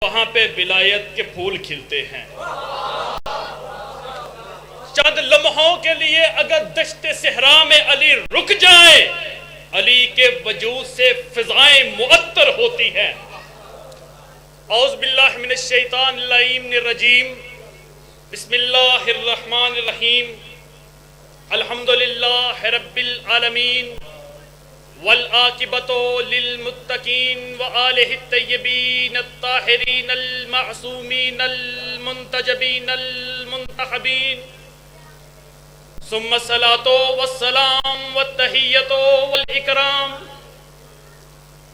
وہاں پہ ولایت کے پھول کھلتے ہیں۔ چند لمحوں کے لیے اگر دشت صحرا میں علی رک جائے، علی کے وجود سے فضائیں معطر ہوتی ہیں۔ اعوذ باللہ من الشیطان اللعین الرجیم، بسم اللہ الرحمن الرحیم، الحمدللہ رب العالمین، والعاقبۃ للمتقین وآلہ الطیبین الطاہرین المعصومین المنتجبین المنتخبین، ثم الصلاة والسلام والتحیۃ والاکرام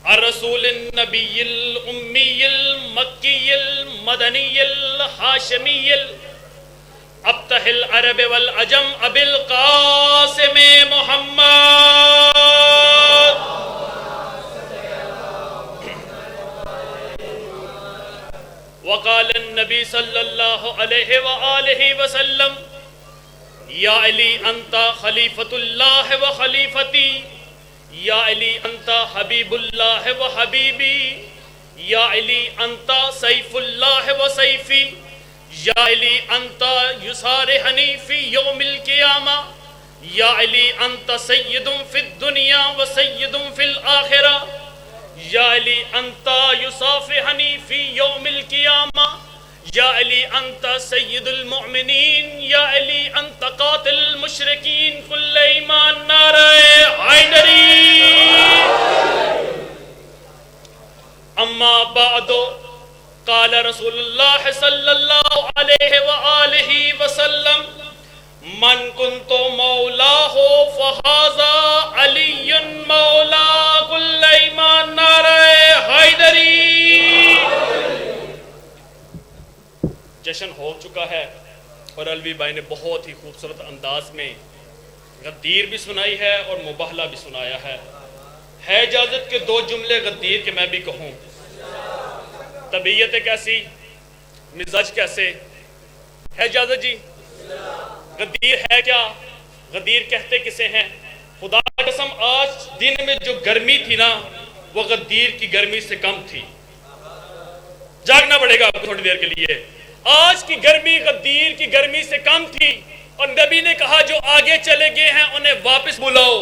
الرسول النبی الامی المکی المدنی الحاشمی ابتہ العرب والعجم ابی القاسم محمد۔ وقال النبی صلی اللہ علیہ وآلہ وسلم، یا علی انت خلیفۃ اللہ و خلیفتی، یا علی انت حبیب اللہ و حبیبی، یا علی انت سیف اللہ و سیفی، یا علی انت یسارحنی فی یوم القیامہ، یا علی انت سید فی الدنیا و سید فی الآخرہ، یا علی انت یصافحنی فی یوم القیامہ، یا علی انت سید المؤمنین، یا علی انت قاتل المشرکین کل ایمان نعرہ حیدری۔ اما بعد، قال رسول اللہ صلی اللہ علیہ وآلہ وسلم، من کنت مولاہ فہذا علی مولا کل ایمان نعرہ حیدری۔ جشن ہو چکا ہے اور علوی بھائی نے بہت ہی خوبصورت انداز میں غدیر بھی سنائی ہے اور مباہلہ بھی سنایا ہے۔ اجازت کے دو جملے غدیر کے میں بھی کہوں؟ طبیعت کیسی، مزاج کیسے ہے اجازت جی؟ غدیر ہے کیا؟ غدیر کہتے کسے ہیں؟ خدا قسم آج دن میں جو گرمی تھی نا، وہ غدیر کی گرمی سے کم تھی۔ جاگنا پڑے گا آپ کو تھوڑی دیر کے لیے۔ آج کی گرمی غدیر کی گرمی سے کم تھی، اور نبی نے کہا جو آگے چلے گئے ہیں انہیں واپس بلاؤ،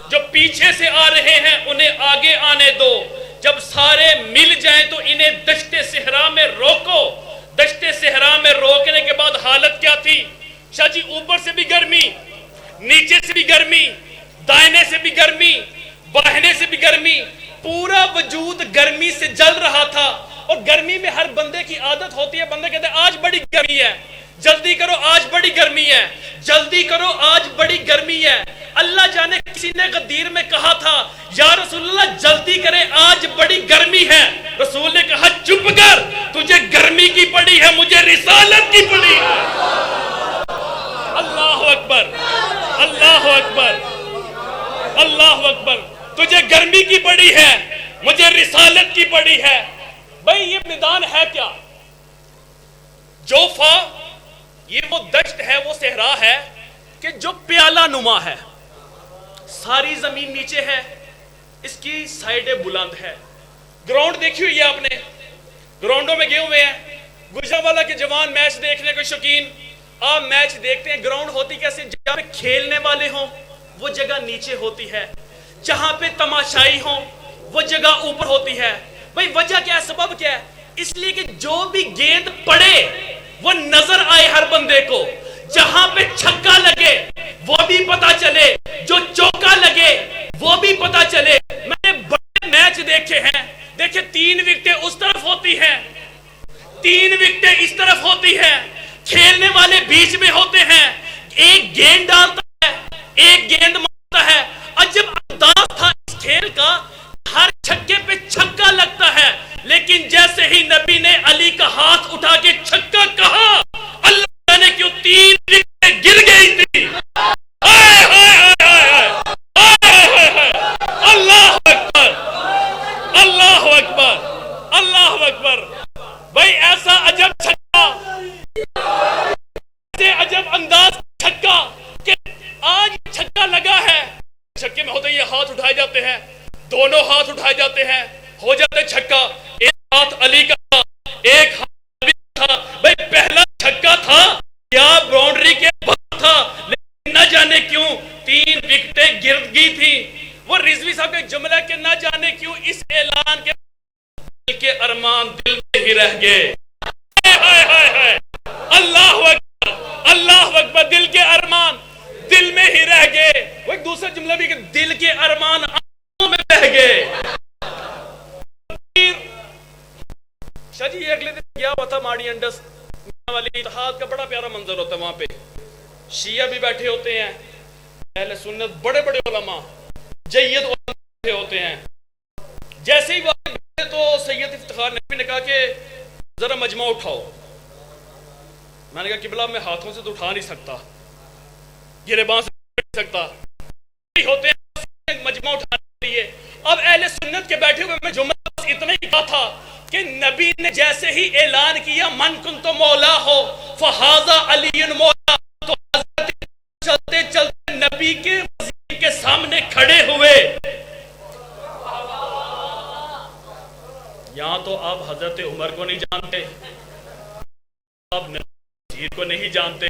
جو پیچھے سے آ رہے ہیں انہیں آگے آنے دو، جب سارے مل جائیں تو انہیں دشت صحرا میں روکو۔ دشت صحرا میں روکنے کے بعد حالت کیا تھی؟ شاہ جی اوپر سے بھی گرمی، نیچے سے بھی گرمی، دائنے سے بھی گرمی، بائیں سے بھی گرمی، پورا وجود گرمی سے جل رہا تھا۔ اور گرمی میں ہر بندے کی عادت ہوتی ہے، بندے کہتے ہیں آج بڑی گرمی ہے، جلدی کرو آج بڑی گرمی ہے، جلدی کرو آج بڑی گرمی ہے۔ اللہ جانے کسی نے غدیر میں کہا تھا یا رسول اللہ جلدی کرے آج بڑی گرمی ہے، رسول نے کہا چپ کر، تجھے گرمی کی پڑی ہے، مجھے رسالت کی پڑی ہے۔ اللہ اکبر، اللہ اکبر، اللہ اکبر، تجھے گرمی کی پڑی ہے، مجھے رسالت کی پڑی ہے۔ بھئی یہ میدان ہے کیا؟ جوفا یہ وہ دشت ہے، وہ صحرا ہے کہ جو پیالہ نما ہے، ساری زمین نیچے ہے، اس کی سائیڈیں بلند ہے۔ گراؤنڈ دیکھی ہوئی ہے آپ نے، گراؤنڈوں میں گئے ہوئے ہیں، گجرانوالہ کے جوان میچ دیکھنے کے شوقین آپ میچ دیکھتے ہیں، گراؤنڈ ہوتی کیسے؟ جہاں پہ کھیلنے والے ہوں وہ جگہ نیچے ہوتی ہے، جہاں پہ تماشائی ہوں وہ جگہ اوپر ہوتی ہے۔ بھئی وجہ کیا ہے، سبب کیا ہے؟ اس لیے کہ جو بھی گیند پڑے وہ نظر آئے ہر بندے کو، جہاں پہ چھکا لگے وہ بھی پتا چلے، جو چوکا لگے وہ بھی پتا چلے۔ میں نے بڑے میچ دیکھے ہیں، دیکھیں 3 وکٹیں اس طرف ہوتی ہیں، 3 وکٹیں اس طرف ہوتی ہیں، کھیلنے والے بیچ میں ہوتے ہیں، ایک گیند ڈالتا ہے ایک گیند مارتا ہے۔ عجب انداز تھا اس کھیل کا، ہر چھکے پہ چھکا لگتا ہے، لیکن جیسے ہی نبی نے علی کا ہاتھ اٹھا کے چھکا کہا، اللہ نے کیوں 3 وکٹیں گر گئی تھی۔ اللہ اکبر، اللہ اکبر، اللہ اکبر۔ بھائی ایسا عجب چھکا، ایسے عجب انداز چھکا کہ آج چھکا لگا ہے جملہ کہ نہ جانے کیوں اس اعلان کے دل کے ارمان دل میں ہی رہ گئے. اللہ اکبر اللہ اکبر. دل کے ارمان دل میں ہی رہ گئے. وہ ایک دوسرا جملہ بھی کہ دل کے ارمان آنکھوں میں رہ گئے. شاہ جی اگلے دن گیا ہوا تھا ماڑی انڈس والی اتحاد کا بڑا پیارا منظر ہوتا ہے. وہاں پہ شیعہ بھی بیٹھے ہوتے ہیں, اہل سنت بڑے بڑے علماء جید علماء بیٹھے ہوتے ہیں. جیسے ہی وہ بیٹھے تو سید افتخار نقوی نے کہا کہ ذرا مجمع اٹھاؤ. میں نے کہا قبلہ میں ہاتھوں سے تو اٹھا نہیں سکتا, گریباں سے نہیں سکتا, ہوتے ہیں مجمع اٹھانے کے لیے. اب اہل سنت کے بیٹھے ہوئے میں جملہ اتنا ہی کہا تھا کہ نبی نے جیسے ہی اعلان کیا من کنت مولا ہو فہذا علی مولا, تو حضرت چلتے چلتے نبی کے وزیر کے سامنے کھڑے ہوئے. یہاں تو آپ حضرت عمر کو نہیں جانتے, آپ وزیر کو نہیں جانتے.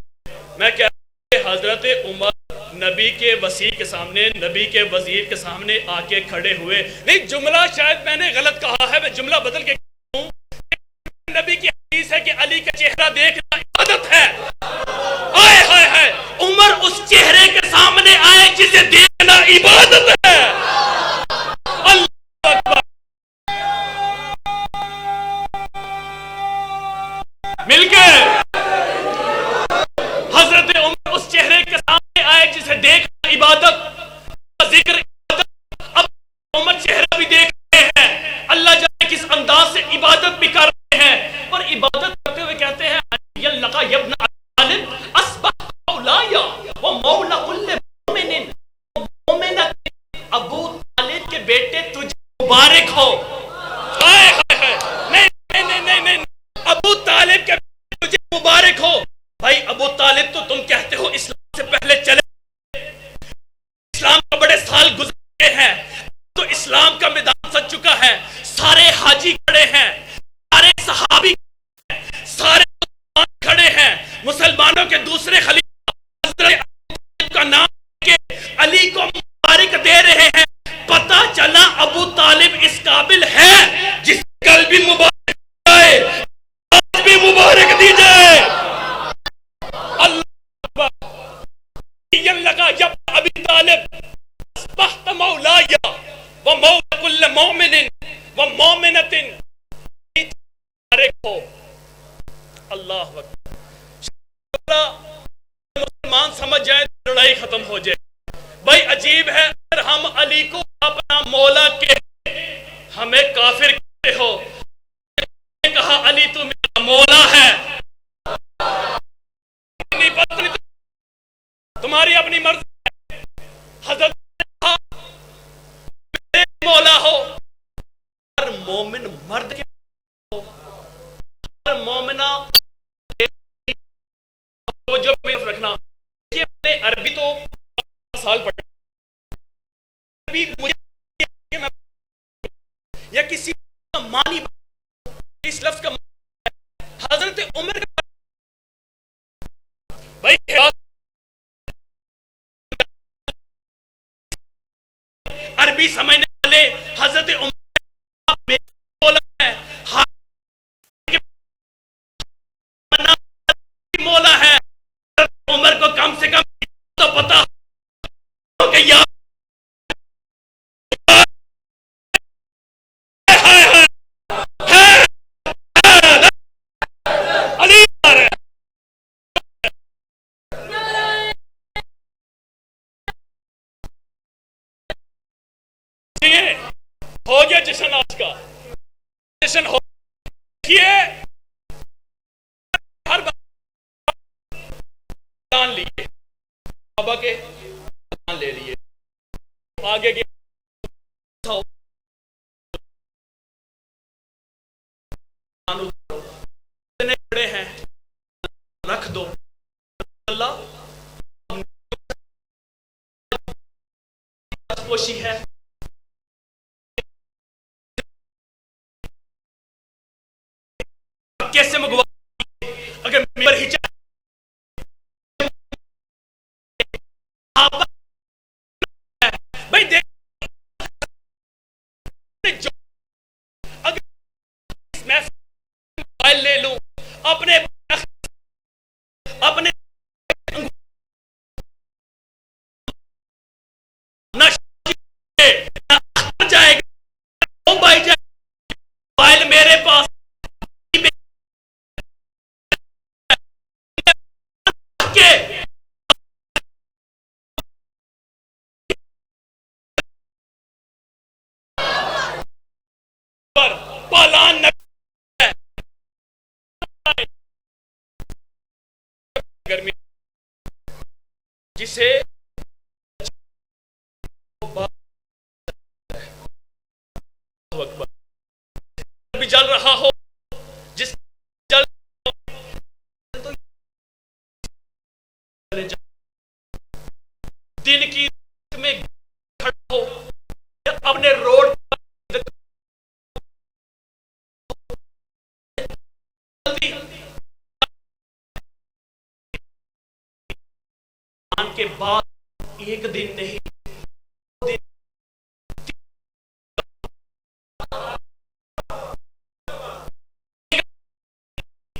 میں کہہ رہا ہوں کہ حضرت عمر نبی کے وسیع کے سامنے, نبی کے وزیر کے سامنے آ کے کھڑے ہوئے. نہیں جملہ شاید میں نے غلط کہا ہے, میں جملہ بدل کے کہتا ہوں. نبی کی حدیث ہے کہ علی کا چہرہ دیکھنا عبادت ہے. آئے ہائے ہائے, عمر اس چہرے کے سامنے آئے جسے دیکھنا عبادت ہے. اللہ اکبر. مل کے حضرت عمر اس چہرے کے سامنے آئے جسے دیکھنا عبادت, ذکر عبادت. اب عمر چہرہ بھی دیکھ رہے ہیں, اللہ جانے کس انداز سے عبادت بھی کر رہے ہیں, اور عبادت کرتے ہوئے کہتے ہیں یلقا یبن طالب اصبح مولایا ومولا کل مومن مومنۃ. ابو طالب کے بیٹے تجھے مبارک ہو. ہائے ہائے ہائے, نہیں نہیں نہیں نہیں, ابو طالب کے بیٹے تجھے مبارک ہو. بھائی ابو طالب تو تم کہتے ہو اسلام سے پہلے چلے, اسلام کا بڑے سال گزرے ہیں, تو اسلام کا میدان سج چکا ہے. سارے حاجی کھڑے ہیں, سارے صحابی سارے کھڑے ہیں, مسلمانوں کے دوسرے خلیفہ حضرت کا نام کہ علی کو مبارک دے رہے ہیں. پتہ چلا ابو طالب اس قابل ہے جس کل بھی مبارک جائے, آج بھی مبارک دی جائے. اللہ لگا جب ابی طالب اصبحت مولایا ومولا کل مومن ومومنۃ مبارک ہو. اللہ اکبر. مسلمان سمجھ جائیں لڑائی ختم ہو جائے. بھائی عجیب ہے, اگر ہم علی کو اپنا مولا کے ہمیں کافر کہتے ہو, کہا علی تو میرا مولا ہے, تمہاری اپنی مرضی ہے. حضرت میرے مولا ہو. ہر مومن مرد کے ہو, ہر مومنہ جو رکھنا. یہ میں نے عربی تو سال پڑھا, عربی مجھے یا کسی معنی اس لفظ کا حضرت عمر کا بھائی عربی سمجھنے والے حضرت عمر مولا ہے. عمر کو کم سے کم تو پتا کہ یار ہو گیا جشن, آج کا جشن ہو گیا. ہر بات لیے بابا کے لے لیے, آگے کے بڑے ہیں رکھ دو. اللہ پوشی ہے, کیسے مگوا اگر ممبر ہی چاہے بھائی دیکھ موبائل لے لوں، اپنے اپنے نہ جائے گا، موبائل میرے پاس کے پر پالان نہ گرمی جسے بھی جل رہا ہو، جس جل دن کی میں کھڑا ہو، اپنے روڈ کے بعد ایک دن نہیں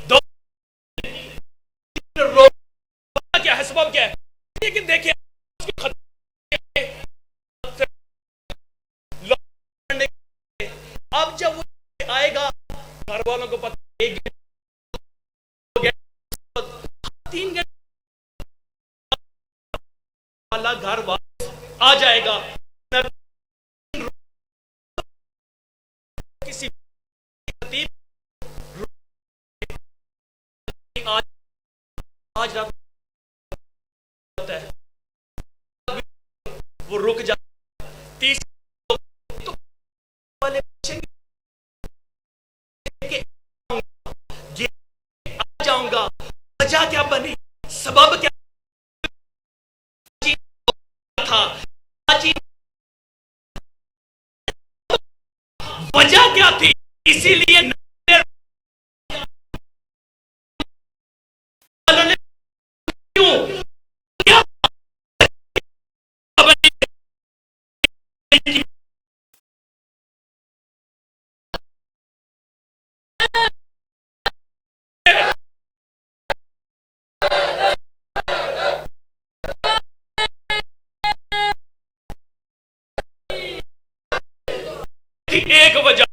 دو کیا ہے، سبب کیا ہے؟ لیکن دیکھیں اب جب وہ آئے گا، گھر والوں کو پتہ ایک تین والا گھر واپس آ جائے گا، کسی آج رات ہے وہ رک جائے، تیسری والے آ جاؤں گا، وجہ کیا بنی، سبب کیا تھا، وجہ کیا تھی، اسی لیے ایک وجہ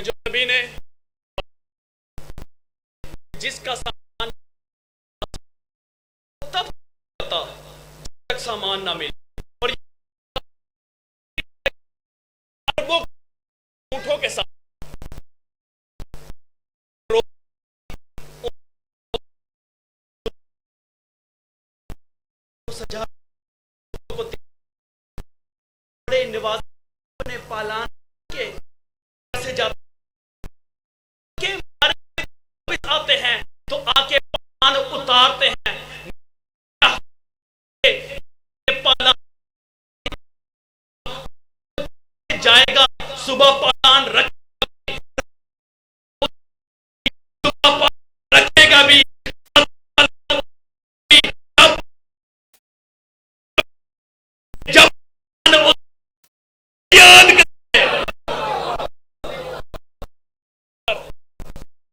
جو نبی نے جس کا سامان تب تک سامان نہ ملے، اور وہ اونٹوں کے ساتھ سجا بڑے نواز اپنے پالان کے سے جاتے آتے ہیں تو آ کے پالان اتارتے ہیں، پالان جائے گا، صبح پالان رکھے گا بھی، جب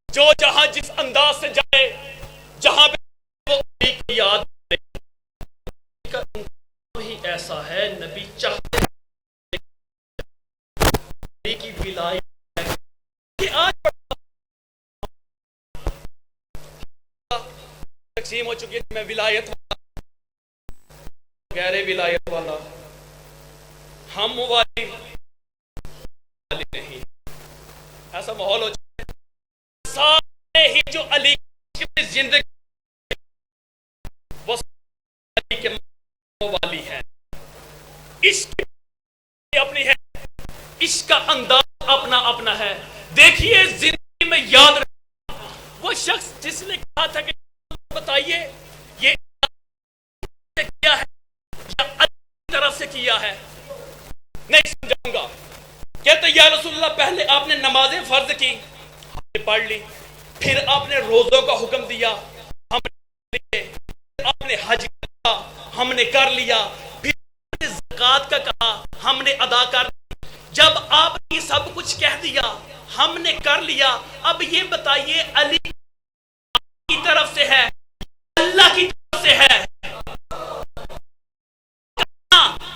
جو جہاں جس انداز سے جائے، جہاں پہ وہ یاد ہی ایسا ہے، نبی چاہتے کی ولایت کہ آج تقسیم ہو چکی ہے، میں ولایت والا، غیر ولایت والا، ہم والی نہیں، ایسا ماحول ہو چکا ہے، سارے ہی جو علی کی زندگی وہ علی کے والی ہے، عشق اپنی ہے، عشق کا انداز اپنا اپنا ہے۔ دیکھیے زندگی میں یاد رکھیں، وہ شخص جس نے کہا تھا کہ بتائیے یہ کیا ہے یا اللہ کی طرف سے کیا ہے، نہیں سمجھاؤں گا، کہتے یا رسول اللہ پہلے آپ نے نمازیں فرض کی، ہم نے پڑھ لی، پھر آپ نے روزوں کا حکم دیا، ہم نے لیے، آپ نے حج کا ہم نے کر لیا، پھر زکوٰۃ کا کہا ہم نے ادا کر، جب آپ نے سب کچھ کہہ دیا ہم نے کر لیا. اب یہ بتائیے علی کی طرف سے ہے, اللہ کی طرف سے ہے؟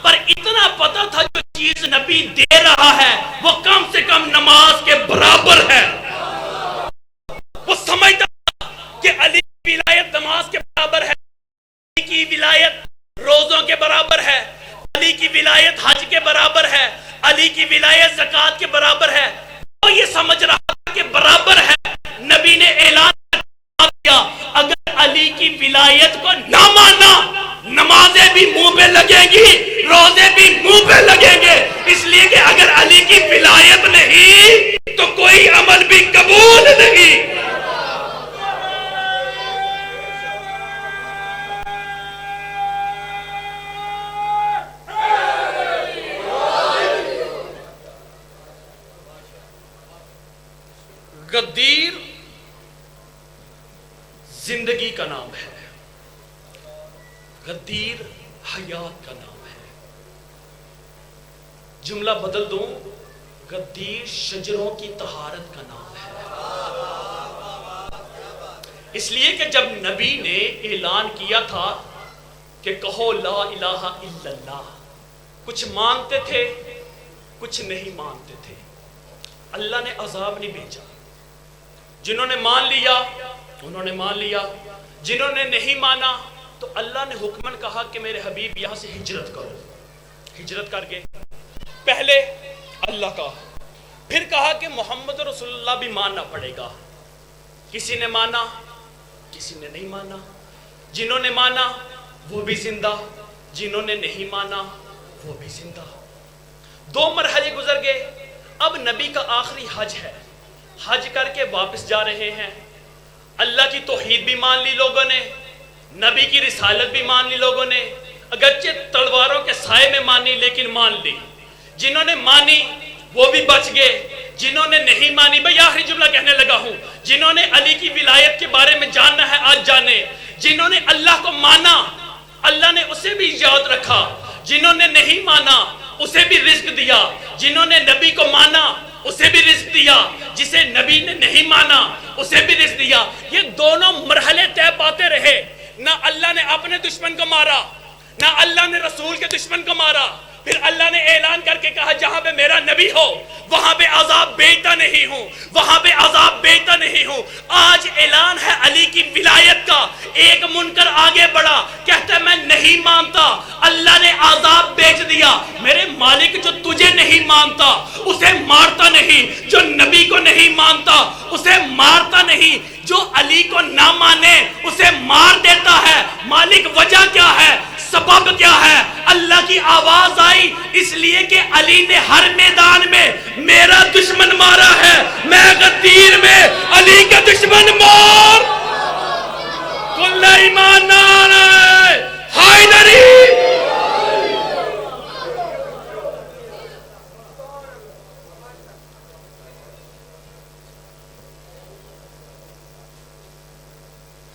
پر اتنا پتا تھا جو چیز نبی دے رہا ہے وہ کم سے کم نماز کے برابر ہے. وہ سمجھتا کہ علی کی ولایت نماز کے برابر ہے, علی کی ولایت روزوں کے برابر ہے, علی کی ولایت حج کے برابر ہے, علی کی ولایت زکوٰۃ کے برابر ہے. وہ یہ سمجھ رہا تھا کہ برابر ہے. نبی نے اعلان کیا اگر علی کی ولایت کو نہ مانا نمازیں بھی منہ پہ لگیں گی, روزے بھی منہ پہ لگیں گے, اس لیے کہ اگر علی کی ولایت نہیں تو کوئی عمل بھی قبول نہیں. غدیر زندگی کا نام ہے, غدیر حیات کا نام ہے. جملہ بدل دوں, غدیر شجروں کی طہارت کا نام ہے. اس لیے کہ جب نبی نے اعلان کیا تھا کہ کہو لا الہ الا اللہ, کچھ مانتے تھے کچھ نہیں مانتے تھے, اللہ نے عذاب نہیں بھیجا. جنہوں نے مان لیا انہوں نے مان لیا, جنہوں نے نہیں مانا تو اللہ نے حکمن کہا کہ میرے حبیب یہاں سے ہجرت کرو. ہجرت کر کے پہلے اللہ کا, پھر کہا کہ محمد رسول اللہ بھی ماننا پڑے گا. کسی نے مانا کسی نے نہیں مانا, جنہوں نے مانا وہ بھی زندہ, جنہوں نے نہیں مانا وہ بھی زندہ. 2 مرحلے گزر گئے. اب نبی کا آخری حج ہے, حج کر کے واپس جا رہے ہیں. اللہ کی توحید بھی مان لی لوگوں نے, نبی کی رسالت بھی مان لی لوگوں نے, اگرچہ تلواروں کے سائے میں مانی لیکن مان لی. جنہوں نے مانی وہ بھی بچ گئے, جنہوں نے نہیں مانی, بھئی آخری جملہ کہنے لگا ہوں, جنہوں نے علی کی ولایت کے بارے میں جاننا ہے آج جانے. جنہوں نے اللہ کو مانا اللہ نے اسے بھی یاد رکھا, جنہوں نے نہیں مانا اسے بھی رزق دیا, جنہوں نے نبی کو مانا اسے بھی رزق دیا, جسے نبی نے نہیں مانا اسے بھی رزق دیا. یہ دونوں مرحلے طے پاتے رہے. نہ اللہ نے اپنے دشمن کو مارا, نہ اللہ نے رسول کے دشمن کو مارا. پھر اللہ نے اعلان کر کے کہا جہاں پہ میرا نبی ہو وہاں پہ عذاب بیچتا نہیں ہوں, وہاں پہ عذاب بیچتا نہیں ہوں. آج اعلان ہے علی کی ولایت کا. ایک منکر آگے بڑھا, کہتا ہے میں نہیں مانتا, اللہ نے عذاب بیچ دیا. میرے مالک جو تجھے نہیں مانتا اسے مارتا نہیں, جو نبی کو نہیں مانتا اسے مارتا نہیں, جو علی کو نہ مانے اسے مار دیتا ہے. مالک وجہ کیا ہے, سبب کیا ہے؟ اللہ کی آواز آئی اس لیے کہ علی نے ہر میدان میں میرا دشمن مارا ہے, میں غدیر میں علی کا دشمن مار. کل ایمان نعرہ حیدری.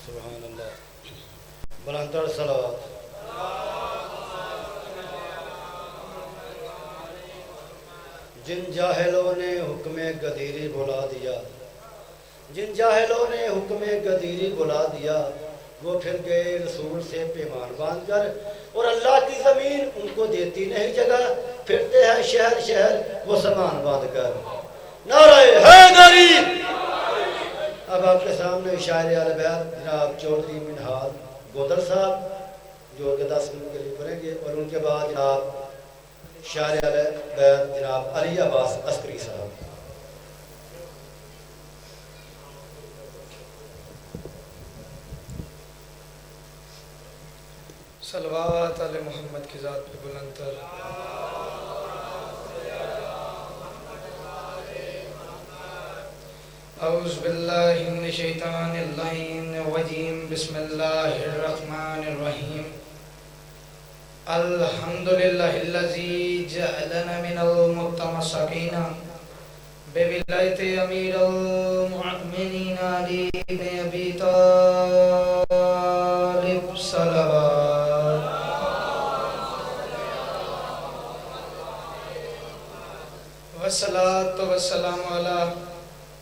سبحان اللہ. بلندر صلوات. جن جاہلوں نے حکم غدیری بلا دیا, جن جاہلوں نے حکم غدیری بلا دیا, وہ پھر گئے رسول سے پیمان باندھ کر, اور اللہ کی زمین ان کو دیتی نہیں جگہ, پھرتے ہیں شہر شہر وہ سامان باندھ کر. نعرہ حیدری. اب آپ کے سامنے شاعر اہل بیت جناب چودھری منہال گودر صاحب جو کہ 10 منٹ کے لیے پڑھیں گے, اور ان کے بعد جناب شاعر اہل بیت جناب علی عباس عسکری صاحب. صلوات علی محمد کی ذات پہ بلند تر. اعوذ باللہ من الشیطان اللعین الرجیم. بسم اللہ الرحمن الرحیم. الحمدللہ الذی جعلنا من المتمسکین بولایت امیر المؤمنین علی بن ابی طالب صلوات. والصلاة والسلام علی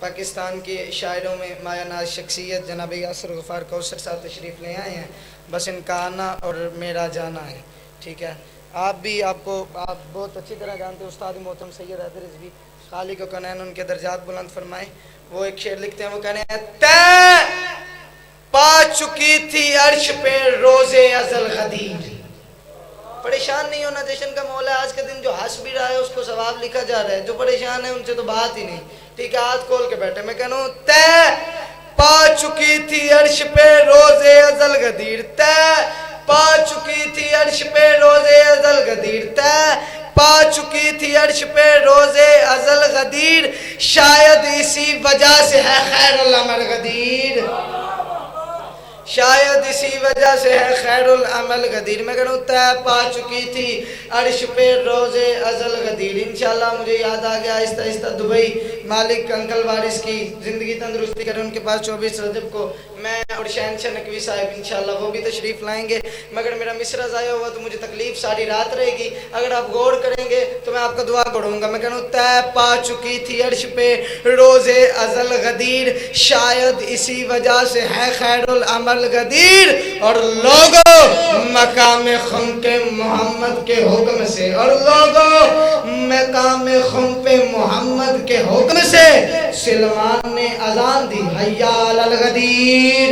پاکستان کے شاعروں میں مایہ ناز شخصیت جناب یاسر غفار کوثر صاحب تشریف لے آئے ہیں. بس ان کا آنا اور میرا جانا ہے. ٹھیک ہے. آپ بہت اچھی طرح جانتے ہیں استاد محترم سید حیدر رضوی خالق و کنین ان کے درجات بلند فرمائے. وہ ایک شعر لکھتے ہیں, وہ کہنے ہیں تے پا چکی تھی عرش پہ روز ازل غدیر. پریشان نہیں ہونا, جشن کا مولا ہے. آج کے دن جو ہنس بھی رہا ہے اس کو ثواب لکھا جا رہا ہے, جو پریشان ہے ان سے تو بات ہی نہیں. ٹھیک ہے, ہاتھ کھول کے بیٹھے. میں کہنا ہوں تے پا چکی تھی عرش پہ روز ازل غدیر, تے پا چکی تھی عرش پہ روز ازل غدیر, تے پا چکی تھی عرش پہ روز ازل غدیر, شاید اسی وجہ سے ہے خیر العمل غدیر, شاید اسی وجہ سے ہے خیر العمل غدیر. میں کہوں تے پا چکی تھی عرش پہ روز ازل غدیر. انشاءاللہ مجھے یاد آ گیا آہستہ آہستہ دبئی مالک انکل وارث کی زندگی تندرستی کرے, ان کے پاس 24 رجب کو میں اور شہنشاہ نقوی صاحب انشاءاللہ وہ بھی تشریف لائیں گے. مگر میرا مصرع ضائع ہوا تو مجھے تکلیف ساری رات رہے گی. اگر آپ غور کریں گے تو میں آپ کا دعا پڑھوں گا. میں کہوں تے پا چکی تھی عرش پہ روز ازل غدیر, شاید اسی وجہ سے ہے خیر العمل غدیر, اور لوگوں مقام خم کے محمد کے حکم سے, اور لوگوں مقام خم پہ محمد کے حکم سے سلمان نے اذان دی حیا علی الغدیر.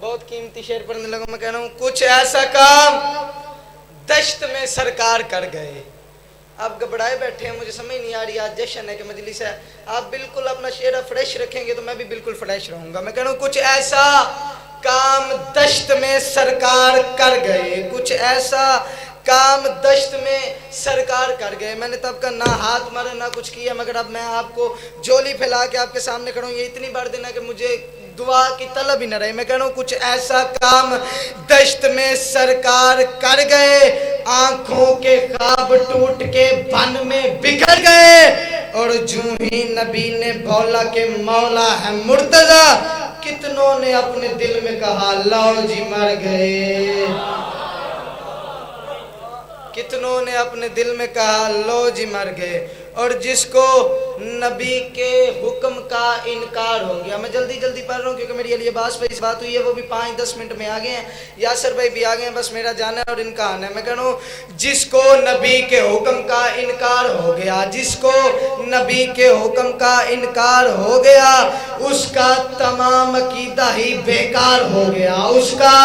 بہت قیمتی شعر پڑھنے لگا. میں کہہ رہا ہوں کچھ ایسا کام دشت میں سرکار کر گئے. آپ گھبرائے بیٹھے ہیں, مجھے سمجھ نہیں آ رہی, آج جشن ہے کہ مجلس ہے. آپ بالکل اپنا شعر فریش رکھیں گے تو میں بھی بالکل فریش رہوں گا. میں کہہ رہا ہوں کچھ ایسا کام دشت میں سرکار کر گئے, کچھ ایسا کام دشت میں سرکار کر گئے. میں نے تب کا نہ ہاتھ مارا نہ کچھ کیا, مگر اب میں آپ کو جولی پھیلا کے آپ کے سامنے کھڑا ہوں. یہ اتنی بار دینا کہ مجھے دعا کی طلب ہی نہ رہے. میں کہہ رہا ہوں کچھ ایسا کام دشت میں سرکار کر گئے, آنکھوں کے خواب ٹوٹ کے بن میں بکھر گئے, اور جو ہی نبی نے بولا کہ مولا ہے مرتضی, کتنوں نے اپنے دل میں کہا لو جی مر گئے, کتنوں نے اپنے دل میں کہا لو جی مر گئے. اور جس کو نبی کے حکم کا انکار ہو گیا, میں جلدی جلدی پڑھ رہا ہوں کیونکہ میری علی عباس بھائی اس بات ہوئی ہے, وہ بھی 5-10 منٹ میں آ گئے ہیں, یاسر بھائی بھی آ گئے ہیں, بس میرا جانا ہے اور ان کا آنا ہے. میں کہہ رہا ہوں جس کو نبی کے حکم کا انکار ہو گیا, جس کو نبی کے حکم کا انکار ہو گیا, اس کا تمام عقیدہ ہی بیکار ہو گیا, اس کا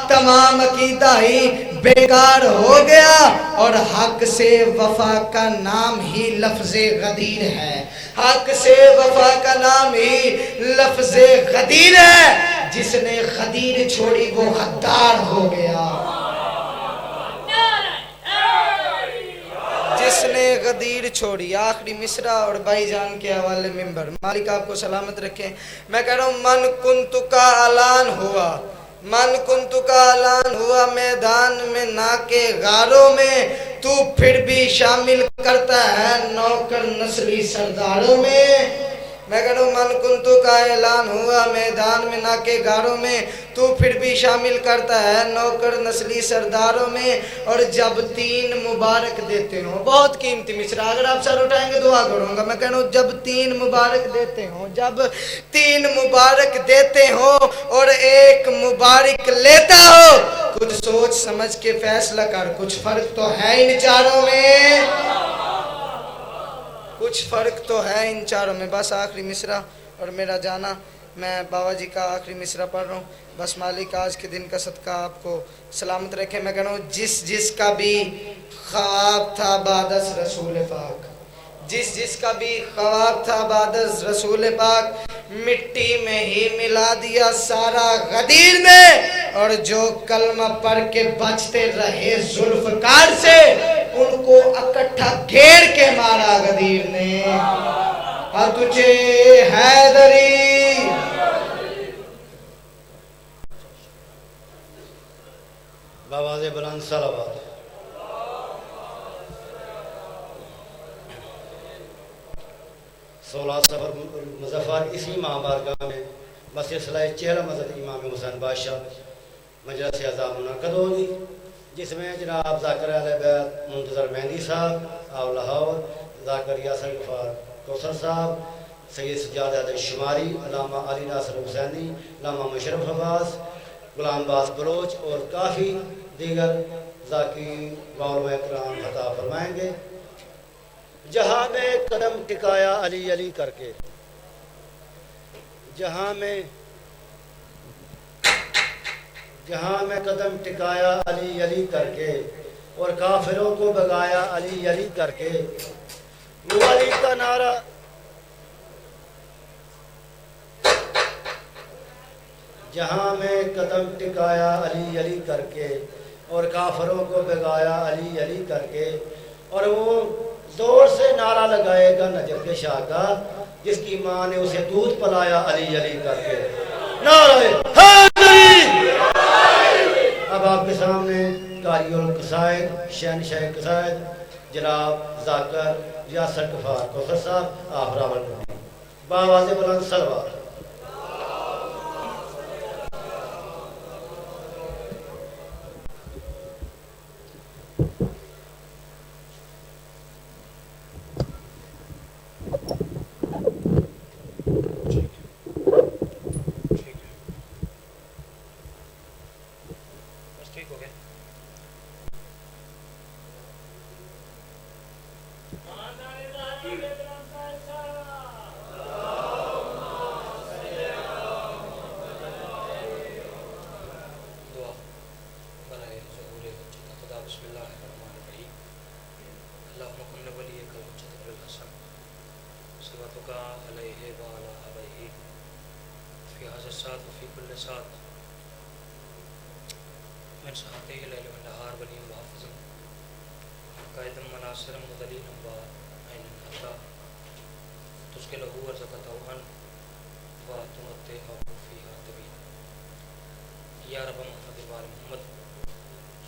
تمام عقیدہ ہی بیکار ہو گیا, اور حق سے وفا کا نام ہی لفظ غدیر ہے, حق سے وفا کا نام ہی لفظ غدیر ہے. جس نے غدیر چھوڑی وہ غدار ہو گیا, جس نے غدیر چھوڑی. آخری مصرع اور بھائی جان کے حوالے منبر, مالک آپ کو سلامت رکھیں. میں کہہ رہا ہوں من کنت کا اعلان ہوا, من کنت کا اعلان ہوا میدان میں نہ کے غاروں میں, تو پھر بھی شامل کرتا ہے نوکر نسلی سرداروں میں. میں کہہ رہا ہوں من کنتو کا اعلان ہوا میدان میں نہ کے غاروں میں, تو پھر بھی شامل کرتا ہے نوکر نسلی سرداروں میں, اور جب 3 مبارک دیتے ہوں. بہت قیمتی مصرع, اگر آپ سر اٹھائیں گے دعا کروں گا. میں کہہ رہا ہوں جب 3 مبارک دیتے ہوں, جب 3 مبارک دیتے ہوں اور ایک مبارک لیتا ہو, کچھ سوچ سمجھ کے فیصلہ کر, کچھ فرق تو ہے ان چاروں میں, کچھ فرق تو ہے ان چاروں میں. بس آخری مصرع اور میرا جانا. میں بابا جی کا آخری مصرع پڑھ رہا ہوں. بس مالک آج کے دن کا صدقہ آپ کو سلامت رکھے. میں کہہ رہا ہوں جس کا بھی خواب تھا بعد از رسول پاک, جس کا بھی خواب تھا بعد از رسول پاک, مٹی میں ہی ملا دیا سارا غدیر نے, اور جو کلمہ پڑھ کے بچتے رہے ذوالفقار سے, ان کو اکٹھا گھیر کے مارا غدیر نے. اور تجھے حیدری بآواز بلند صلوات. سولہ سفر مظفر اسی ماہ بارگاہ میں بس اصلاح چہرہ مزد امام حسین بادشاہ مجلس اعظم منعقد ہوگی. جس میں جناب ذاکر اہل بیت منتظر مہندی صاحب آف لاہور، ذاکر یاسر غفار کوثر صاحب، سید سجاد احمد شماری، علامہ علی ناصر حسینی، علامہ مشرف عباس، غلام باز بلوچ اور کافی دیگر ذاکرین علماء کرام عطا فرمائیں گے۔ جہاں میں قدم ٹکایا علی علی کر کے، جہاں میں قدم ٹکایا علی علی کر کے اور کافروں کو بگایا علی علی کر کے، وہ علی کا نعرہ جہاں میں قدم ٹکایا علی علی کر کے اور کافروں کو بگایا علی علی کر کے، اور وہ زور سے نعرہ لگائے گا نجف کے شاہ کا جس کی ماں نے اسے دودھ پلایا علی علی کر کے، نعرہ حیدری۔ اب آپ کے سامنے قاری القصائد شہنشاہ قصائد جناب ذاکر یاسر غفار کوثر صاحب آپ راول کریں، باواز بلند سلوات۔ یا رب محمد وال محمد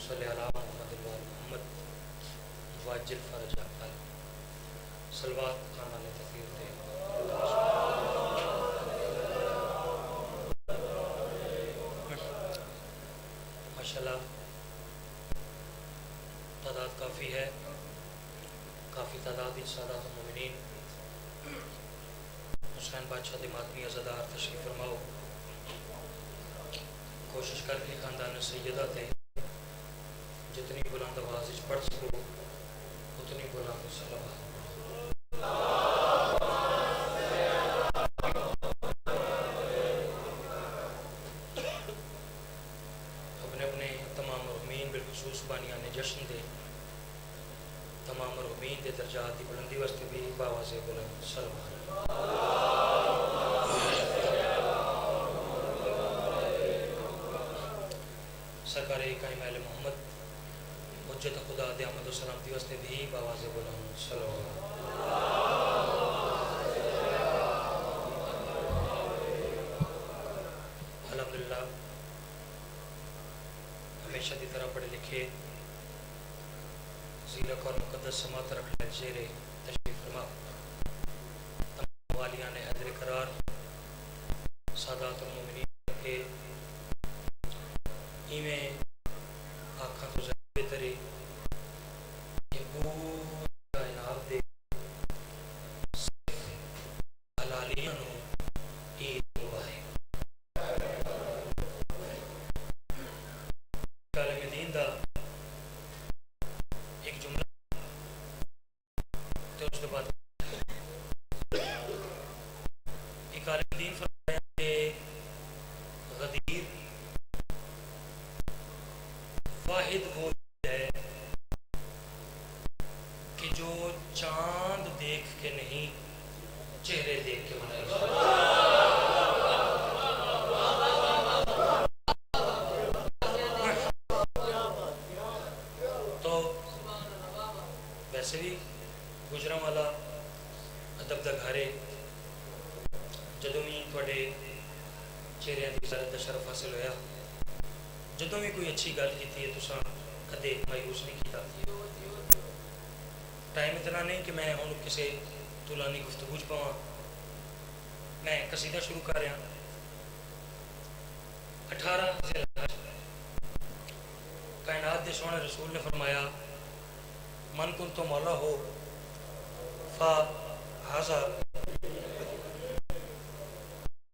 صلی علی محمد وال محمد واجل فرج عقل صلوات خانہ تطہیر دے۔ ماشاءاللہ تعداد کافی ہے، کافی تعداد ان سادات المومنین حسین بادشاہ ماتمی عزادار تشریف فرماؤ، کوشش کر کے خاندان سیدہ تے جتنی بلند آواز پڑھ سکو اتنی بلند صلوات۔ اپنے اپنے تمام مرحومین بالخصوص بانیان جشن دے تمام مرحومین دے درجات کی بلندی واسطے بھی باواز بلند صلوات۔ سرکار قائم اہل محمد حجت خدا دے آمد و سلامتی واسطے بھی باواز بلند صلوات۔ الحمدللہ ہمیشہ دی طرح پڑھے لکھے ذیلق اور مقدس سماعت رکھنے زیر تشریف فرما تمام والیان حیدر قرار سادات المومنین کے ایویں آنکھاں تو زیادہ بہتری یہ پورا کائنات دے حلالیاں نو عید مبارک۔ عالم دین دا ایک جملہ تے اس کے بعد ایک عالم دین فرمایا کہ غدیر واحد وہ ہے کہ جو چاند دیکھ کے نہیں چہرے دیکھ کے بنائے۔ تو ویسے بھی گجراں والا ادب دا گھر ہے، جدوں بھی تھوڑے چہرے کی زیادہ شرف حاصل ہویا، جدوں بھی کوئی اچھی گل کی ہے تو کدے مایوس نہیں کیتا۔ ٹائم اتنا نہیں کہ میں ہوں کسی طولانی گفتگو چ پاواں، میں قصیدہ شروع کر رہا۔ 18 ذی الحج کائنات کے سونے رسول نے فرمایا من کن تو مولا ہو فا حاضا،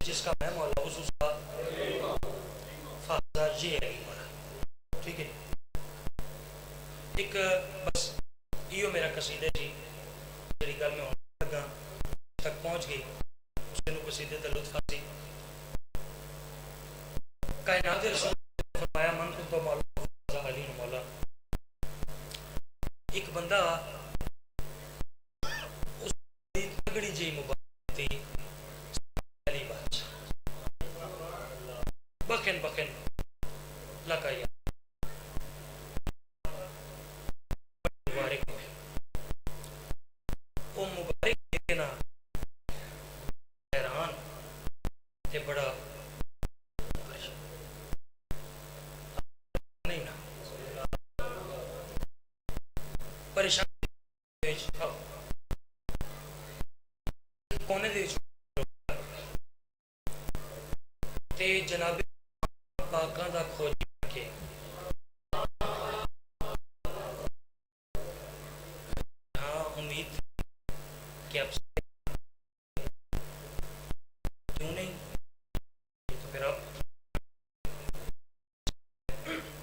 جس کا میں مولا ہوں اس کا فا یہ ہے ایمان. ٹھیک ہے. ایک بس یہ میرا قصیدہ جی جی گل میں ہونے لگا تک پہنچ گئی اس نے قصیدے کا لطف حاصل. کائنات رسول نے فرمایا من کن تو مولا علی مولا. ایک بندہ اس تگڑی جی مبارک تھی علی بادشاہ بخن بخن لکا یا مبارک ہوئے. وہ مبارک دیکھنا حیران تے بڑا نہیں نا پریشان کونے دے تے جناب پاکاں دا کھوج کے ہاں امید کہ اب کیوں نہیں تو پھر اب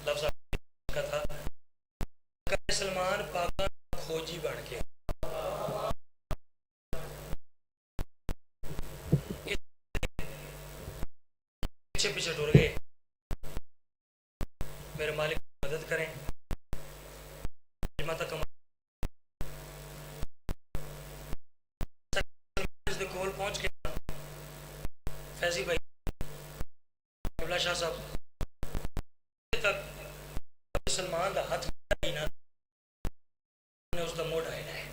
لفظ کا تھا سلمان پاکاں کھوجی بن کے پیچھے پیچھے ڈر گئے. میرے مالک مدد کریں تک کول پہنچ گیا. فیضی بھائی قبلہ شاہ صاحب تک سلمان دا ہاتھ نے اس دا موڈ آئے ہے.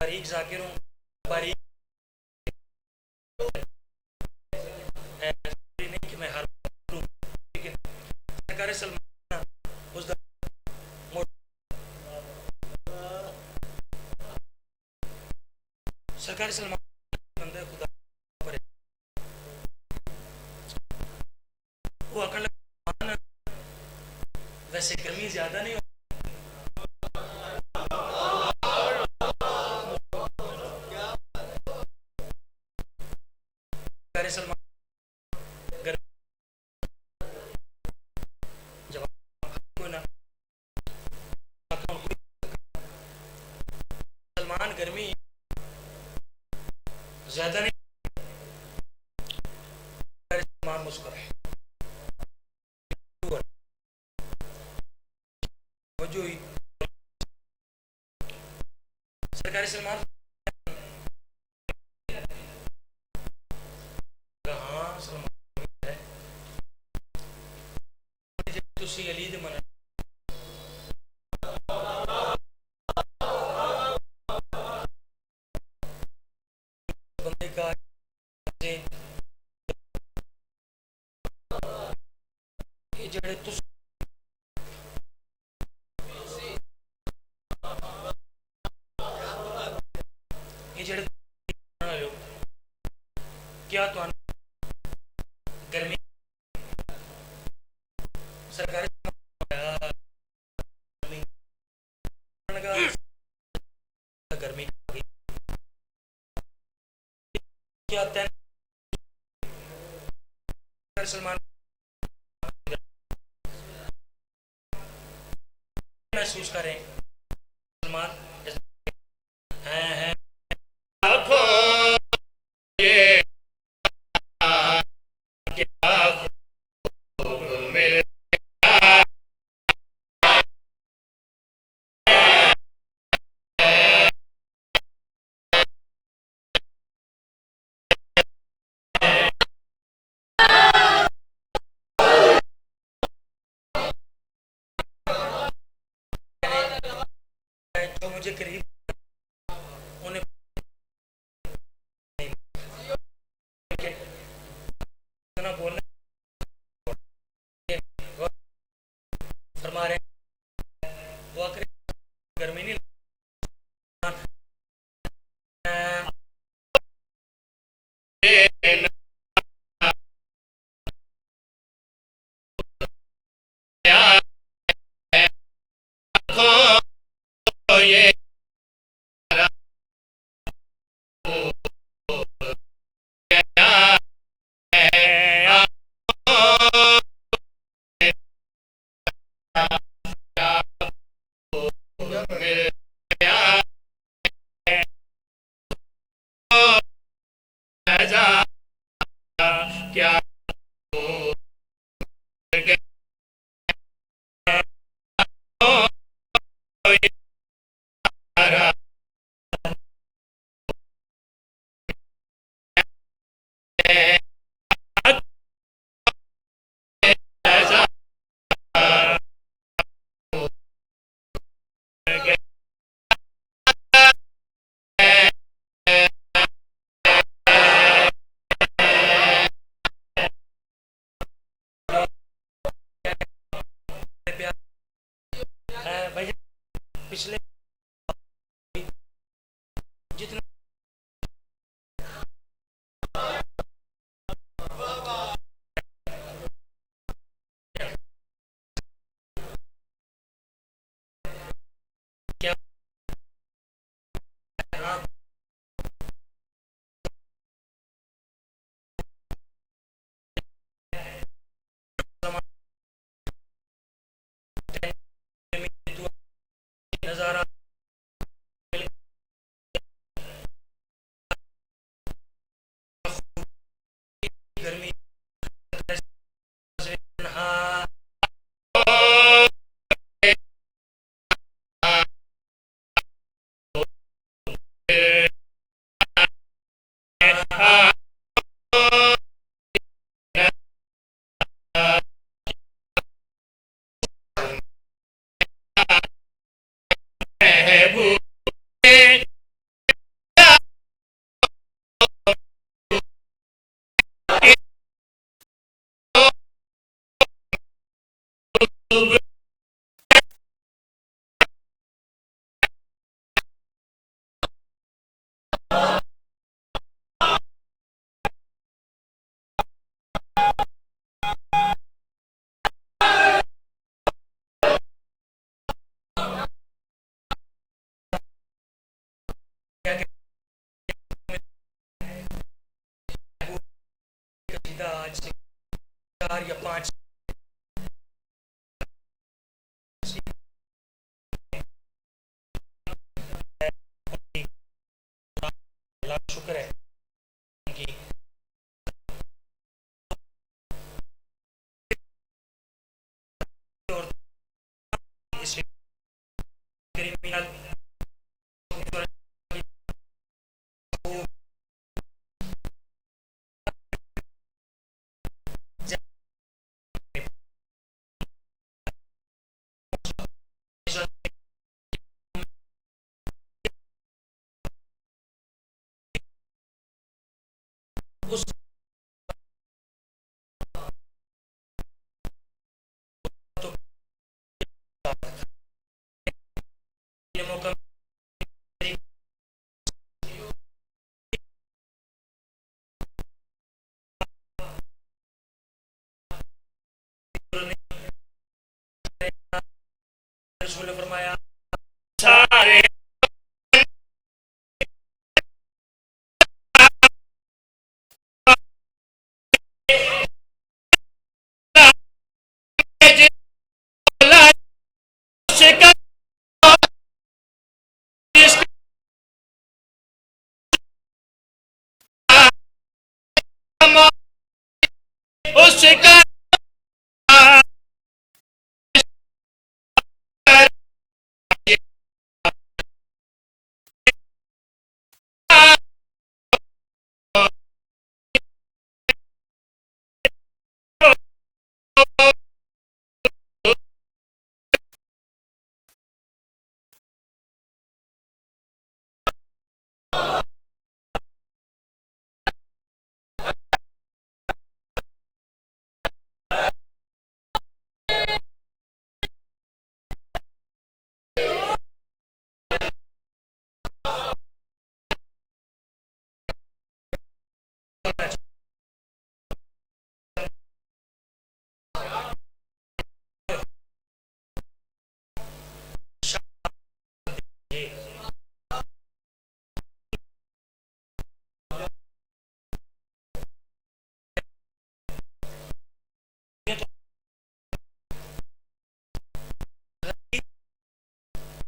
باریک ذاکروں باریک نہیں کہ میں ہر سرکار سلمان اس دا سرکار سلمان بندہ خدا پر وہ اکڑ لگا ویسے گرمی زیادہ نہیں سلمان سلمان گرمی زیادہ نہیں سلمان مسکرائے سرکاری سلمان تسی علی دے من بندے کا یہ جڑے تس یہ جڑے کیا تو گرمی سرکاری گرمی کیا سلمان محسوس کریں سلمان ہیں مجھے قریب انہیں بولنا فرما رہے کیا بھائی پچھلے جتنا کیا نظارہ گرمی آج سے 4 یا 5 شکر ہے ان کی اور اس کرمینل اس موقع رسول نے فرمایا سارے اس کا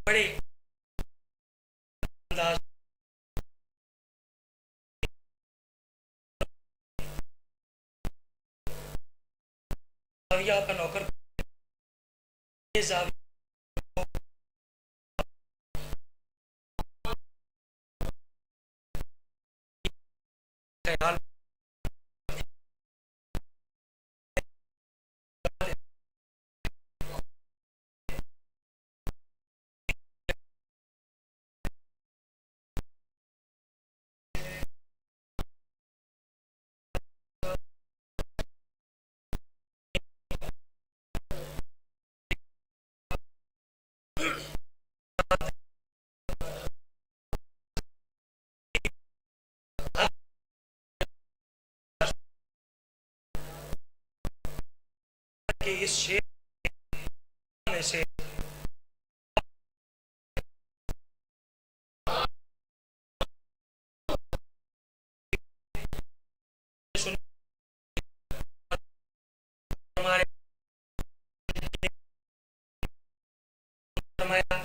بڑے انداز زاویہ آپ کا نوکر یہ زاویہ خیال کہ اس شعر میں سے ہمارے فرمایا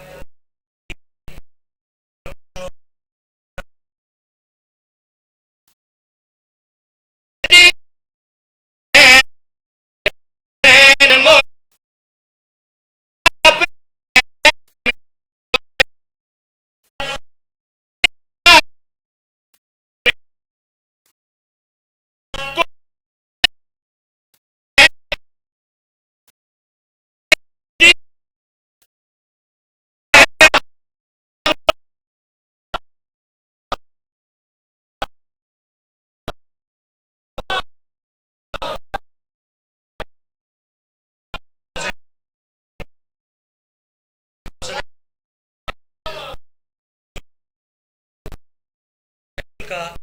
کا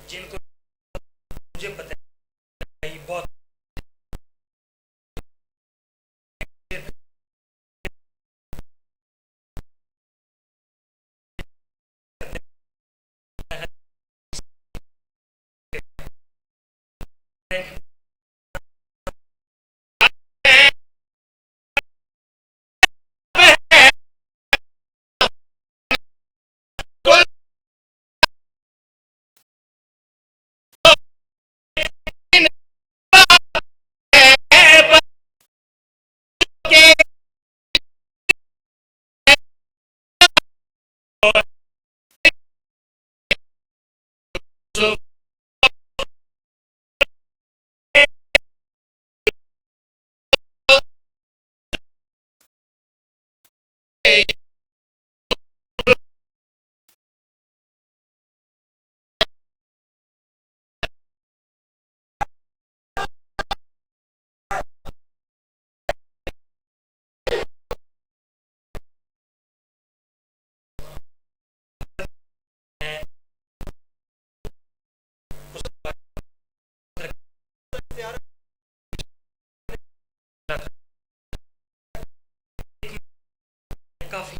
جن کو مجھے پتہ ہے بہت کافی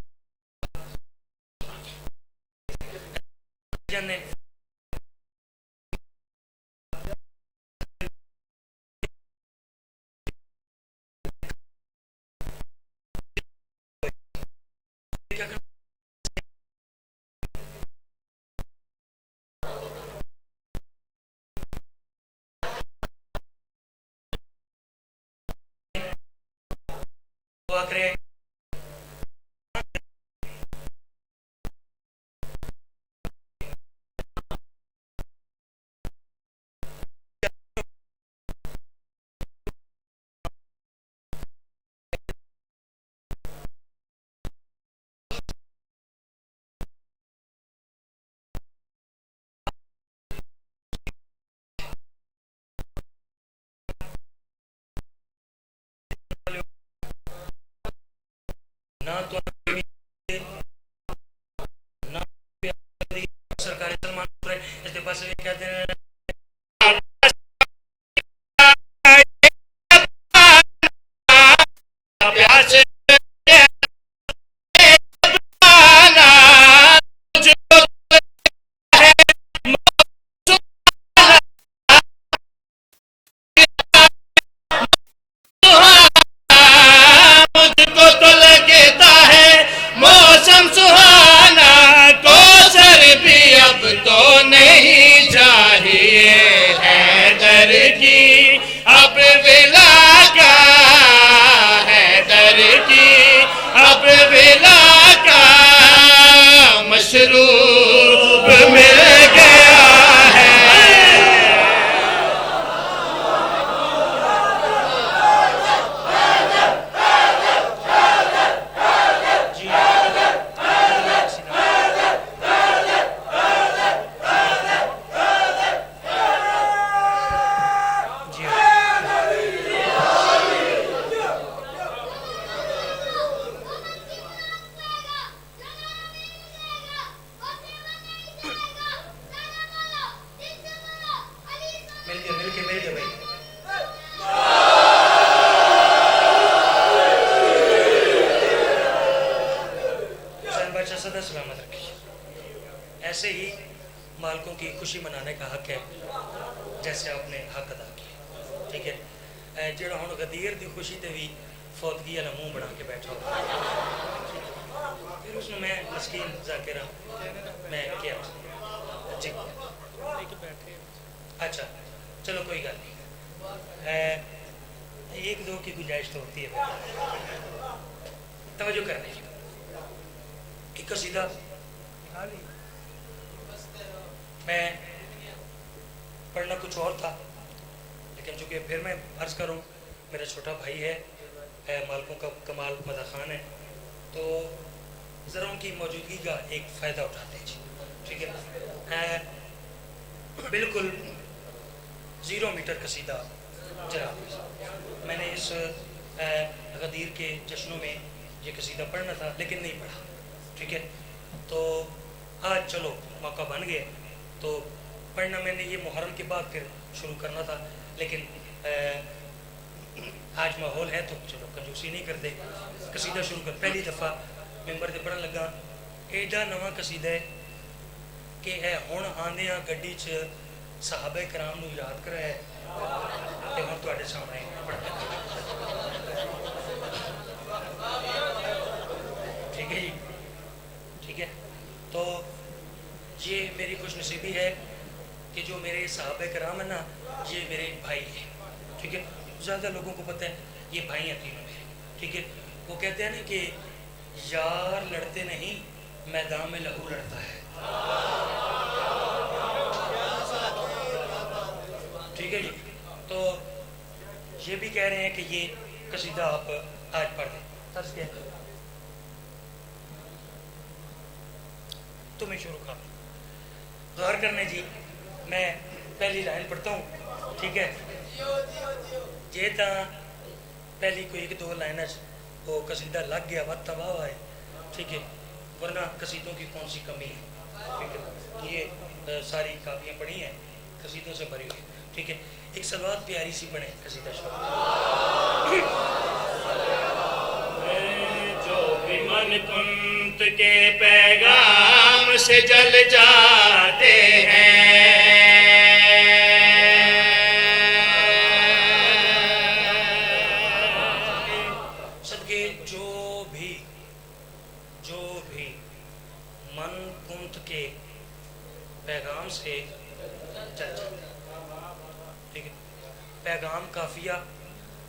دعا کریں. نہ تو سرکاری سلمان اس کے پاس کہتے ہیں ایسے ہی مالکوں کی خوشی منانے کا حق ہے جیسے آپ نے حق ادا کیا. ٹھیک ہے. جڑا ہوں غدیر دی خوشی تے بھی فوتگی والا منہ بنا کے بیٹھا پھر اس میں مسکین ذاکرہ میں کیا جی اچھا چلو کوئی گل نہیں, ایک دو کی گنجائش تو ہوتی ہے. توجہ کرنے کی ایک قصیدہ میں پڑھنا کچھ اور تھا, لیکن چونکہ پھر میں عرض کروں میرا چھوٹا بھائی ہے مالکوں کا کمال مدہ خان ہے, تو ذرا ان کی موجودگی کا ایک فائدہ اٹھاتے ہیں. جی ٹھیک ہے. بالکل 0 میٹر قصیدہ جناب میں نے اس غدیر کے جشنوں میں یہ قصیدہ پڑھنا تھا لیکن نہیں پڑھا. ٹھیک ہے. تو آج چلو موقع بن گیا تو پڑھنا میں نے یہ محرم کے بعد پھر شروع کرنا تھا, لیکن آج ماحول ہے تو چلو کنجوسی نہیں کرتے, قصیدہ شروع کر. پہلی دفعہ ممبر سے پڑھن لگا ایڈا نواں قصیدہ ہے کہ اے ہن آندیاں گڈی چ صحابہ کرام نو یاد کرا ہے تے ہن تواڈے سامنے پڑھنا. ٹھیک ہے جی ٹھیک ہے. تو یہ میری خوش نصیبی ہے کہ جو میرے صحابہ کرام ہیں نا یہ میرے بھائی ہیں. ٹھیک ہے. زیادہ لوگوں کو پتہ ہے یہ بھائی ہیں تینوں میرے. ٹھیک ہے. وہ کہتے ہیں نا کہ یار لڑتے نہیں میدان میں لہو لڑتا ہے. ٹھیک ہے جی. تو یہ بھی کہہ رہے ہیں کہ یہ قصیدہ آپ آج پڑھ دیں. طرز کیا تمہیں شروع کر غور کرنے جی. میں پہلی لائن پڑھتا ہوں. ٹھیک ہے. یہ تا پہلی کوئی 1-2 لائن وہ قصیدہ لگ گیا وقت تباہ ہے. ٹھیک ہے. ورنہ قصیدوں کی کون سی کمی ہے. ٹھیک ہے. یہ ساری کاپیاں پڑھی ہیں قصیدوں سے بھری ہوئی. ٹھیک ہے. ایک سلوات پیاری سی بنے قصیدہ شروع. جو بھی من کنت کے پیغام سے جل جاتے ہیں, صدقے جو بھی من کنت کے پیغام سے جل جاتے ہیں. ٹھیک ہے. پیغام کافیہ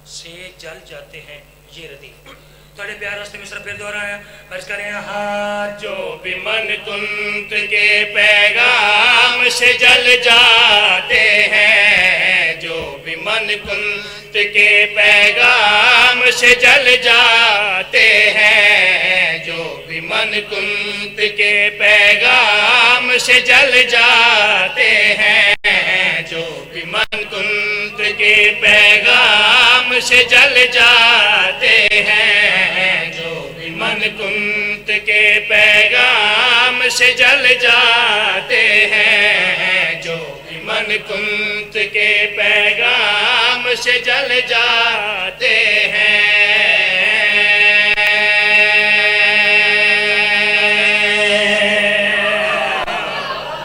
سے جل جاتے ہیں. یہ ردیف تھوڑے پیار راستے میں صرف پھر دوہرایا. فرض کریں ہاں جو بھی من کنت کے پیغام سے جل جاتے ہیں, جو بھی من کنت کے پیغام سے جل جاتے ہیں, جو بھی من کنت کے پیغام سے جل جاتے ہیں, جو بھی من کنت کے پیغام سے جل جاتے ہیں, جو بھی من کنت کے پیغام سے جل جاتے ہیں, جو بھی من کنت کے پیغام سے جل جاتے ہیں.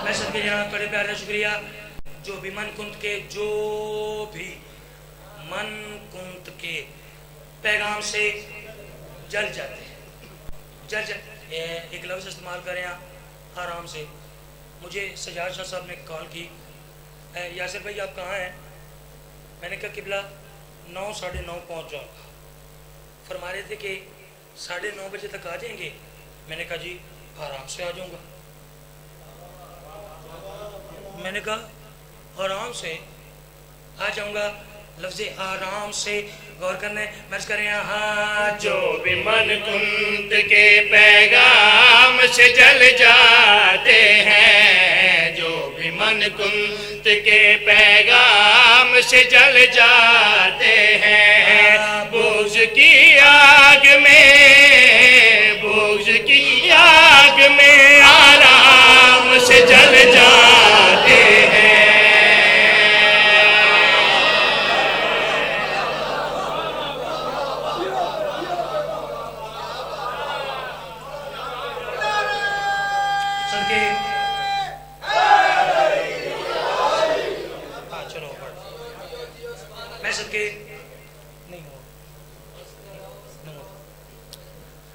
میں سب کے یہاں بڑے پیار کا شکریہ. جو بھی من کنت کے, جو بھی من کنت کے پیغام سے جل جاتے ہیں. جل جاتے ایک لفظ استعمال کریں آپ آرام سے. مجھے سجاد شاہ صاحب نے کال کی, یاسر بھائی آپ کہاں ہیں؟ میں نے کہا قبلہ 9 ساڑھے 9 پہنچ جاؤں گا. فرما رہے تھے کہ 9:30 بجے تک آ جائیں گے. میں نے کہا جی آرام سے آ جاؤں گا. میں نے کہا آرام سے آ جاؤں گا. لفظ آرام سے غور کرنے مرض کریں ہاں. جو بھی من کنت کے پیغام سے جل جاتے ہیں, جو بھی من کنت کے پیغام سے جل جاتے ہیں, بغض کی آگ میں, بغض کی آگ میں آرام سے جل جاتے ہیں.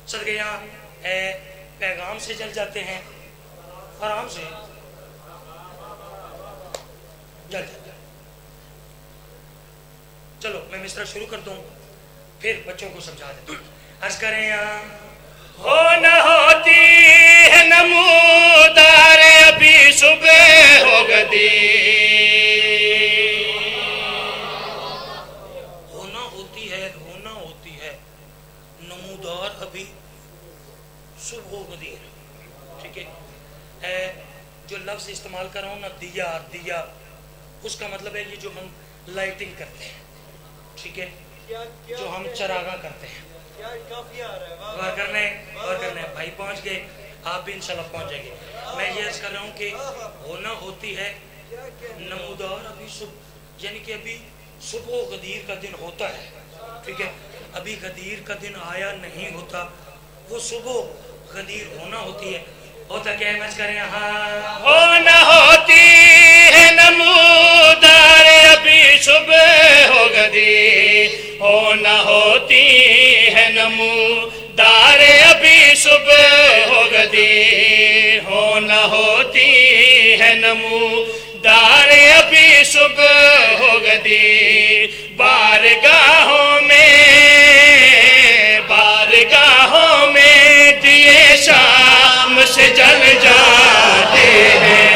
صدقے یہاں پیغام سے جل جاتے ہیں, آرام سے جل جاتے ہیں. چلو میں مصرع شروع کرتا ہوں پھر بچوں کو سمجھا دیتا ہوں. عرض کریں یہاں ہو نہ ہوتی ہے نمودار ابھی صبح ہو گدی, ہونا ہوتی ہے نمودار ابھی صبح و بدیر. ٹھیک ہے, جو لفظ استعمال کر رہا ہوں نا دیا, دیا اس کا مطلب ہے یہ جو ہم لائٹنگ کرتے ہیں. ٹھیک ہے, جو ہم چراغاں کرتے ہیں. غور کرنے بھائی پہنچ گئے, آپ بھی انشاءاللہ پہنچ جائیں گے. میں یہ عرض کر رہا ہوں کہ ہونا ہوتی ہے نمودار ابھی صبح, یعنی کہ ابھی صبح و غدیر کا دن ہوتا ہے. ٹھیک ہے, ابھی غدیر کا دن آیا نہیں ہوتا, وہ صبح غدیر ہونا ہوتی ہے. ہوتا کیا ہے مچ کریں ہاں. ہو نہ ہوتی ہے نمودار ابھی صبح ہو گدی, ہو نہ ہوتی ہے نمودار ابھی صبح ہو گدی, ہو نہ ہوتی ہے نمودار ابھی صبح ہو گدی. بارگاہوں میں دیے شام سے جل جاتے ہیں.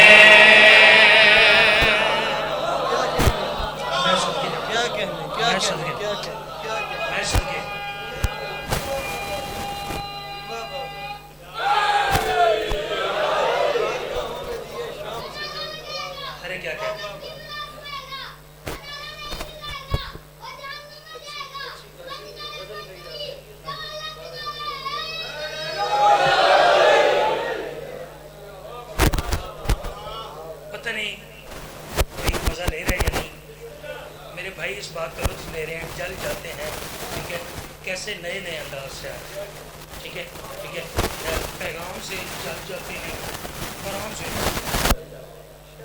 ارے کیا کیا پتہ نہیں کوئی مزہ لے رہے ہیں یا نہیں. میرے بھائی اس بات کا لطف لے رہے ہیں, جل جاتے ہیں. ٹھیک ہے, کیسے نئے نئے انداز سے آتے ہیں. ٹھیک ہے, ٹھیک ہے, پیغام سے جل جاتے ہیں, آرام سے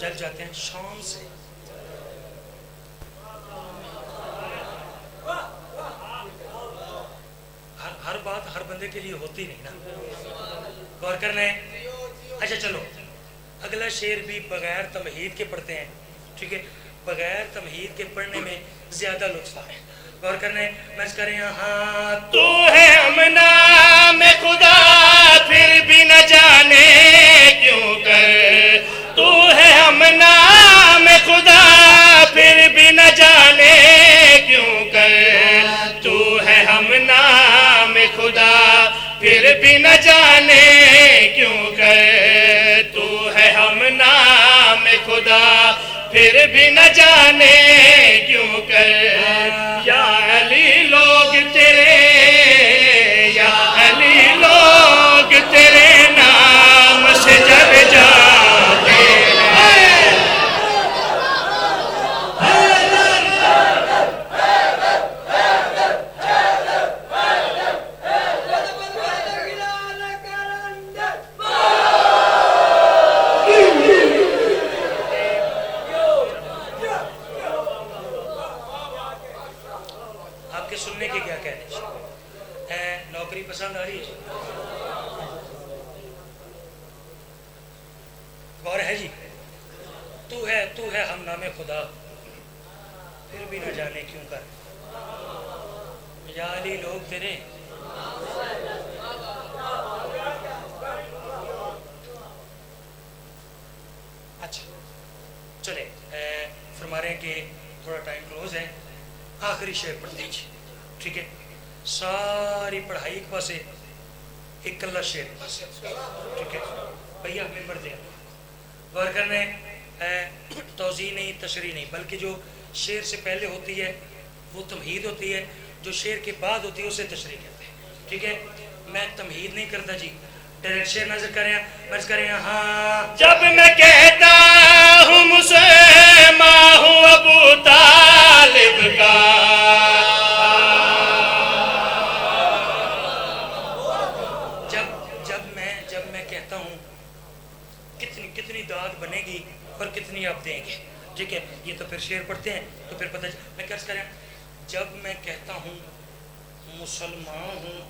جل جاتے ہیں, شام سے. ہر بات ہر بندے کے لیے ہوتی نہیں نا, غور کرنا ہے. اچھا چلو اگلا شعر بھی بغیر تمہید کے پڑھتے ہیں. ٹھیک ہے, بغیر تمہید کے پڑھنے میں زیادہ لطف آئے. غور کرنے مرض کریں ہاں تو ہے ہم نام خدا پھر بھی نہ جانے کیوں کر تو ہے ہم نام خدا پھر بھی نہ جانے کیوں کر تو ہے ہم نام خدا پھر بھی نہ جانے کیوں کر تو ہے ہم نام خدا پھر بھی نہ جانے کیوں کر یا علی لوگ تیرے یا علی لوگ تیرے نام سے جب جاتے ہیں آپ کے سننے کے کیا کہنے ہیں نوکری پسند آ رہی ہے غور ہے جی تو ہے ہم نام خدا پھر بھی نہ جانے کیوں کر یا علی لوگ تیرے اچھا چلے فرما رہے ہیں کہ تھوڑا ٹائم کلوز ہے آخری شعر پڑھ دیجیے ٹھیک ہے ساری پڑھائی ایک پاسے ایک کلہ شعر پاسے ٹھیک ہے بھیا ممبر دیں غور کرنے توضیح نہیں تشریح نہیں بلکہ جو شعر سے پہلے ہوتی ہے وہ تمہید ہوتی ہے جو شعر کے بعد ہوتی ہے اسے تشریح کہتے ہیں ٹھیک ہے میں تمہید نہیں کرتا جی ڈائریکٹ شعر نظر کریں ہاں جب میں کہتا ہوں مسلمان ہوں ابو طالب کا جب میں کہتا ہوں کتنی داد بنے گی اور کتنی آپ دیں گے ٹھیک ہے یہ تو پھر شعر پڑھتے ہیں تو پھر پتہ میں کیا کریں جب میں کہتا ہوں مسلمان ہوں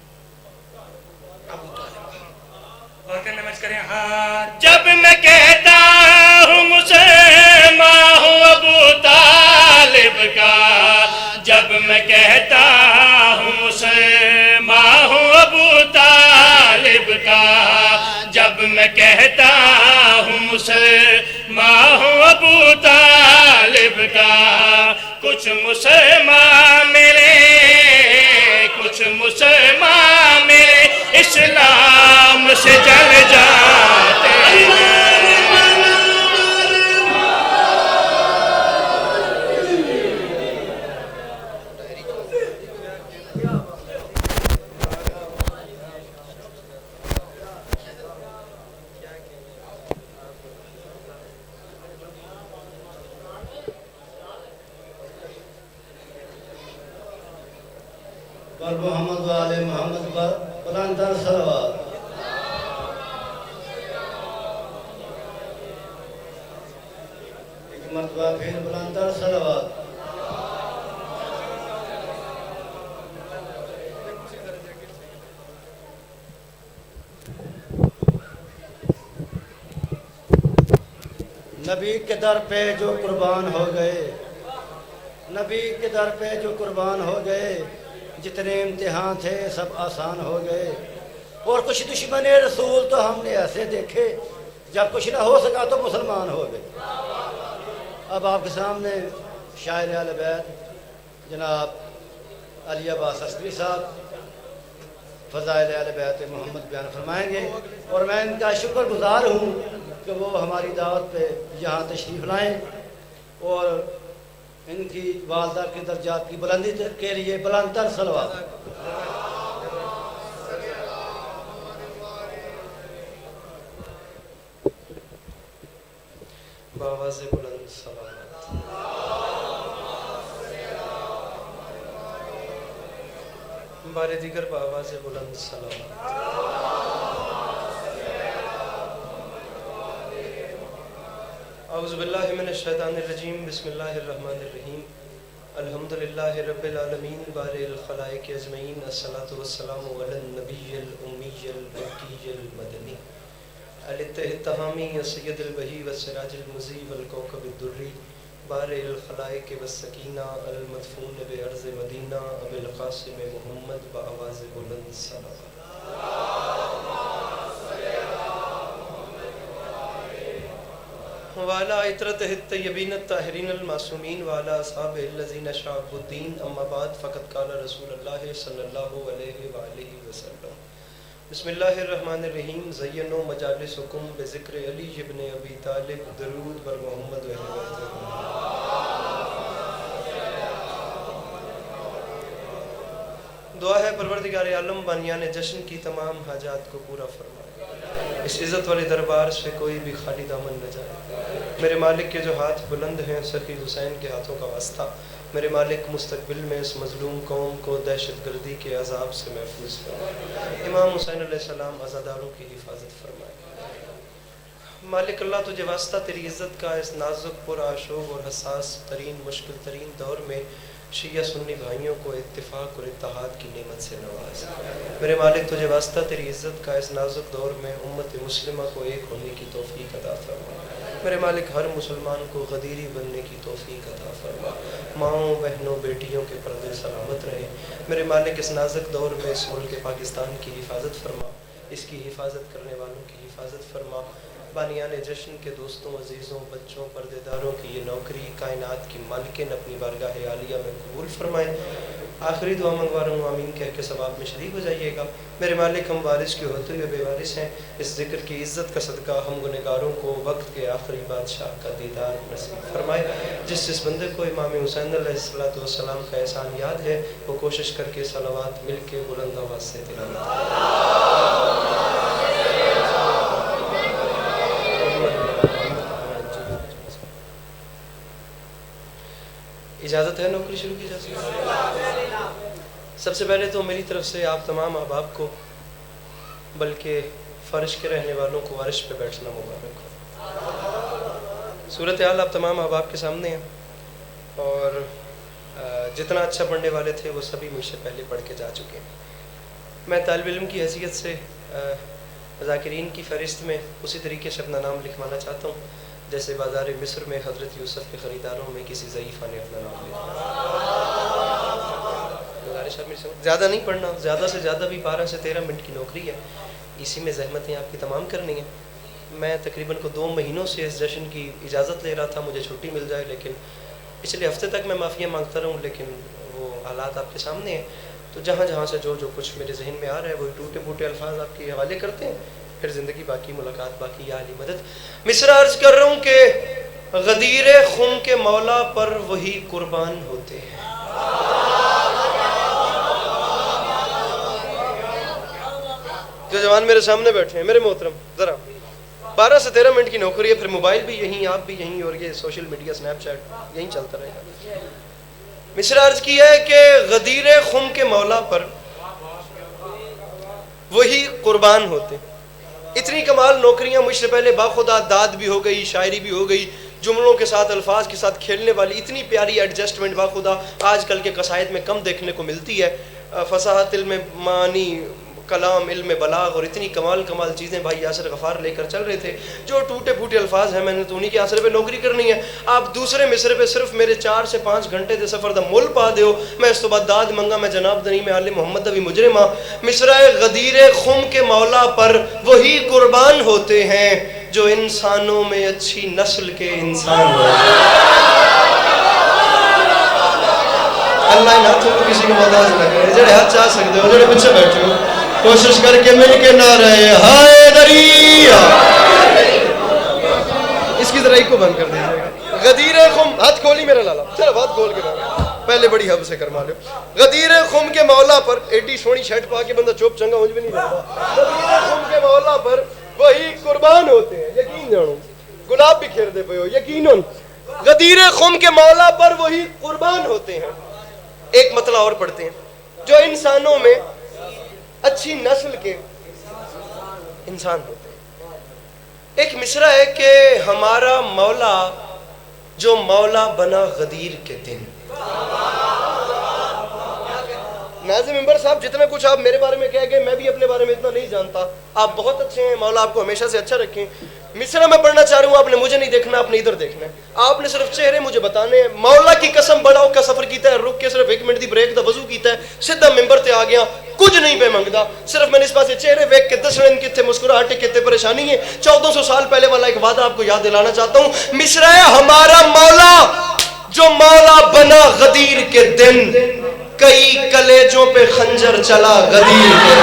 ابو طالب اور کرنے میں کریں ہاں جب میں کہتا ہوں مسلمان ہوں ابو طالب کا جب میں کہتا ہوں مسلمان ہوں ابو طالب کا جب میں کہتا ہوں مسلمان ہوں ابو طالب کا کچھ مسلمان میرے اسلام سے جل جاتے ہیں پر محمد و آل محمد پر بلندتر صلوات ایک مرتبہ پھر بلندتر صلوات نبی کے در پہ جو قربان ہو گئے نبی کے در پہ جو قربان ہو گئے جتنے امتحان تھے سب آسان ہو گئے اور کچھ دشمن رسول تو ہم نے ایسے دیکھے جب کچھ نہ ہو سکا تو مسلمان ہو گئے اب آپ کے سامنے شاعر اہل بیت جناب علی عباس عسکری صاحب فضائل اہل بیت محمد بیان فرمائیں گے اور میں ان کا شکر گزار ہوں کہ وہ ہماری دعوت پہ یہاں تشریف لائیں اور ان کی والدہ کے درجات کی بلندی کے لیے بلندتر صلوات بآواز بلند صلوات بار دیگر بآواز بلند صلوات اعوذ باللہ من الشیطان الرجیم بسم اللہ الرحمن الرحیم الحمدللہ رب العالمین بارئ الخلائق اجمعین الصلاۃ والسلام علی النبی الامی المکی المدنی الاتحامی السید البہی والسراج المضی والکوکب الدری بار الخلائق والسکینہ المدفون بعرض مدینہ ابو القاسم محمد بآواز بلند صلوات. وعلى عطرته الطيبين الطاهرين المعصومين وعلى أصحابه الذين شعبوا الدين. أما بعد فقد قال رسول الله صلى الله عليه وآله وسلم. بسم الله الرحمن الرحيم. زينوا مجالسكم بذكر علي بن أبي طالب. درود بر محمد و اہل بیت. دعا ہے پروردگار عالم بانیان جشن کی تمام حاجات کو پورا فرمائے. اس عزت والے دربار سے کوئی بھی خالی دامن نہ جائے. میرے مالک کے جو ہاتھ بلند ہیں سخی حسین کے ہاتھوں کا واسطہ. میرے مالک مستقبل میں اس مظلوم قوم کو دہشت گردی کے عذاب سے محفوظ فرمائے. امام حسین علیہ السلام عزاداروں کی حفاظت فرمائے. مالک اللہ تجھے واسطہ تیری عزت کا اس نازک پر آشوب اور حساس ترین مشکل ترین دور میں شیعہ سنی بھائیوں کو اتفاق اور اتحاد کی نعمت سے نواز. میرے مالک تجھے واسطہ تیری عزت کا اس نازک دور میں امت مسلمہ کو ایک ہونے کی توفیق عطا فرما. میرے مالک ہر مسلمان کو غدیری بننے کی توفیق عطا فرما. ماؤں بہنوں بیٹیوں کے پردے سلامت رہے. میرے مالک اس نازک دور میں اس ملک پاکستان کی حفاظت فرما. اس کی حفاظت کرنے والوں کی حفاظت فرما. بانیان جشن کے دوستوں عزیزوں بچوں پردے داروں کی یہ نوکری کائنات کی مالکن اپنی بارگاہ عالیہ میں قبول فرمائیں. آخری دعا منگوا رہا ہوں آمین کہہ کے ثواب میں شریک ہو جائیے گا. میرے مالک ہم وارث کے ہوتے ہوئے بے وارث ہیں. اس ذکر کی عزت کا صدقہ ہم گنہگاروں کو وقت کے آخری بادشاہ کا دیدار نصیب فرمائے. جس بندے کو امام حسین علیہ السلام کا احسان یاد ہے وہ کوشش کر کے صلوات مل کے بلند آواز سے تلاوت. اجازت ہے نوکری شروع کی جا سکتی. سب سے پہلے تو میری طرف سے آپ تمام احباب کو بلکہ فرش کے رہنے والوں کو عرش پہ بیٹھنا مبارک ہو. صورتحال آپ تمام احباب کے سامنے ہیں اور جتنا اچھا پڑھنے والے تھے وہ سبھی مجھ سے پہلے پڑھ کے جا چکے ہیں. میں طالب علم کی حیثیت سے ذاکرین کی فہرست میں اسی طریقے سے اپنا نام لکھوانا چاہتا ہوں جیسے بازار مصر میں حضرت یوسف کے خریداروں میں کسی ضعیفہ نے اپنا نام لکھا. زیادہ نہیں پڑھنا, زیادہ سے زیادہ بھی 12 سے 13 منٹ کی نوکری ہے. اسی میں زحمتیں آپ کی تمام کرنی ہیں. میں تقریباً 2 مہینوں سے اس جشن کی اجازت لے رہا تھا مجھے چھٹی مل جائے, لیکن پچھلے ہفتے تک میں معافیاں مانگتا رہوں, لیکن وہ حالات آپ کے سامنے ہیں. تو جہاں سے جو کچھ میرے ذہن میں آ رہا ہے وہ ٹوٹے پھوٹے الفاظ آپ کے حوالے کرتے ہیں, پھر زندگی باقی ملاقات باقی یا علی مدد. مصرع عرض کر رہا ہوں کہ غدیر خم کے مولا پر وہی قربان ہوتے ہیں. جو جوان میرے سامنے بیٹھے ہیں میرے محترم, ذرا 12 سے 13 منٹ کی نوکری ہے, پھر موبائل بھی یہیں, آپ بھی یہیں, اور یہ سوشل میڈیا اسنیپ چیٹ یہیں چلتا رہے گا. مصرع عرض کی ہے کہ غدیر خم کے مولا پر وہی قربان ہوتے. اتنی کمال نوکریاں مجھ سے پہلے باخدا داد بھی ہو گئی, شاعری بھی ہو گئی, جملوں کے ساتھ الفاظ کے ساتھ کھیلنے والی اتنی پیاری ایڈجسٹمنٹ باخدا آج کل کے قصائد میں کم دیکھنے کو ملتی ہے. فصاحت علم معانی کلام علم بلاغ اور اتنی کمال چیزیں بھائی یاسر غفار لے کر چل رہے تھے. جو ٹوٹے پھوٹے الفاظ ہیں میں نے تو انہی کے آسرے پہ نوکری کرنی ہے. آپ دوسرے مصرے پہ صرف میرے 4 سے 5 گھنٹے دے سفر دا مول پا دیو, میں اس تو بعد داد منگا میں جناب دنی میں آل محمد ابھی مجرمہ. مصرع غدیر خم کے مولا پر وہی قربان ہوتے ہیں جو انسانوں میں اچھی نسل کے انسان ہوتے ہیں. اللہ ان ہاتھوں کو کسی کو محتاج نہ کرے. جڑے ہاتھ چاہ سکتے ہو, جڑے پیچھے بیٹھے ہو, کوشش کر کے مل کے نہ رہے ہائے دریا. اس کی ذرا کو بند کر دیجیے گا. غدیر خم, ہاتھ کھولی میرا لالا, چلو ہاتھ کھول کے پہلے بڑی حب سے کرما لو. غدیر خم کے مولا پر, ایڈی سونی شرٹ پا کے بندہ چوپ چنگا مجھ بھی نہیں جاتا. غدیر خم کے مولا پر وہی قربان ہوتے ہیں. یقین جانو گلاب بھی کھیر دے پے ہو, یقیناً غدیر خم کے مولا پر وہی قربان ہوتے ہیں. ایک مطلع اور پڑھتے ہیں, جو انسانوں میں اچھی نسل کے انسان ہوتے ہیں. ایک مصرع ہے کہ ہمارا مولا جو مولا بنا غدیر کے دن. ناظم ممبر صاحب جتنا کچھ آپ میرے بارے میں کہہ گئے میں بھی اپنے بارے میں اتنا نہیں جانتا. آپ بہت اچھے ہیں, مولا آپ کو ہمیشہ سے اچھا رکھیں. مصرع میں پڑھنا چاہ رہا ہوں, آپ نے مجھے نہیں دیکھنا, آپ نے ادھر دیکھنا ہے. آپ نے صرف چہرے مجھے بتانے ہیں. مولا کی قسم بڑا کا سفر کیتا ہے, رک کے صرف 1 منٹ دی بریک دا وضو کیتا ہے, سیدھا ممبر تے آ گیا, کچھ نہیں پہ منگدا. صرف میں نے اس پاسے چہرے ویکھ کے دسنے کتنے مسکراہٹ کتنے پریشانی ہے. 1400 سال پہلے والا ایک وعدہ آپ کو یاد دلانا چاہتا ہوں. مصرع ہمارا مولا جو مولا بنا غدیر کے دن, کئی کلیجوں پہ خنجر چلا غدیر کے.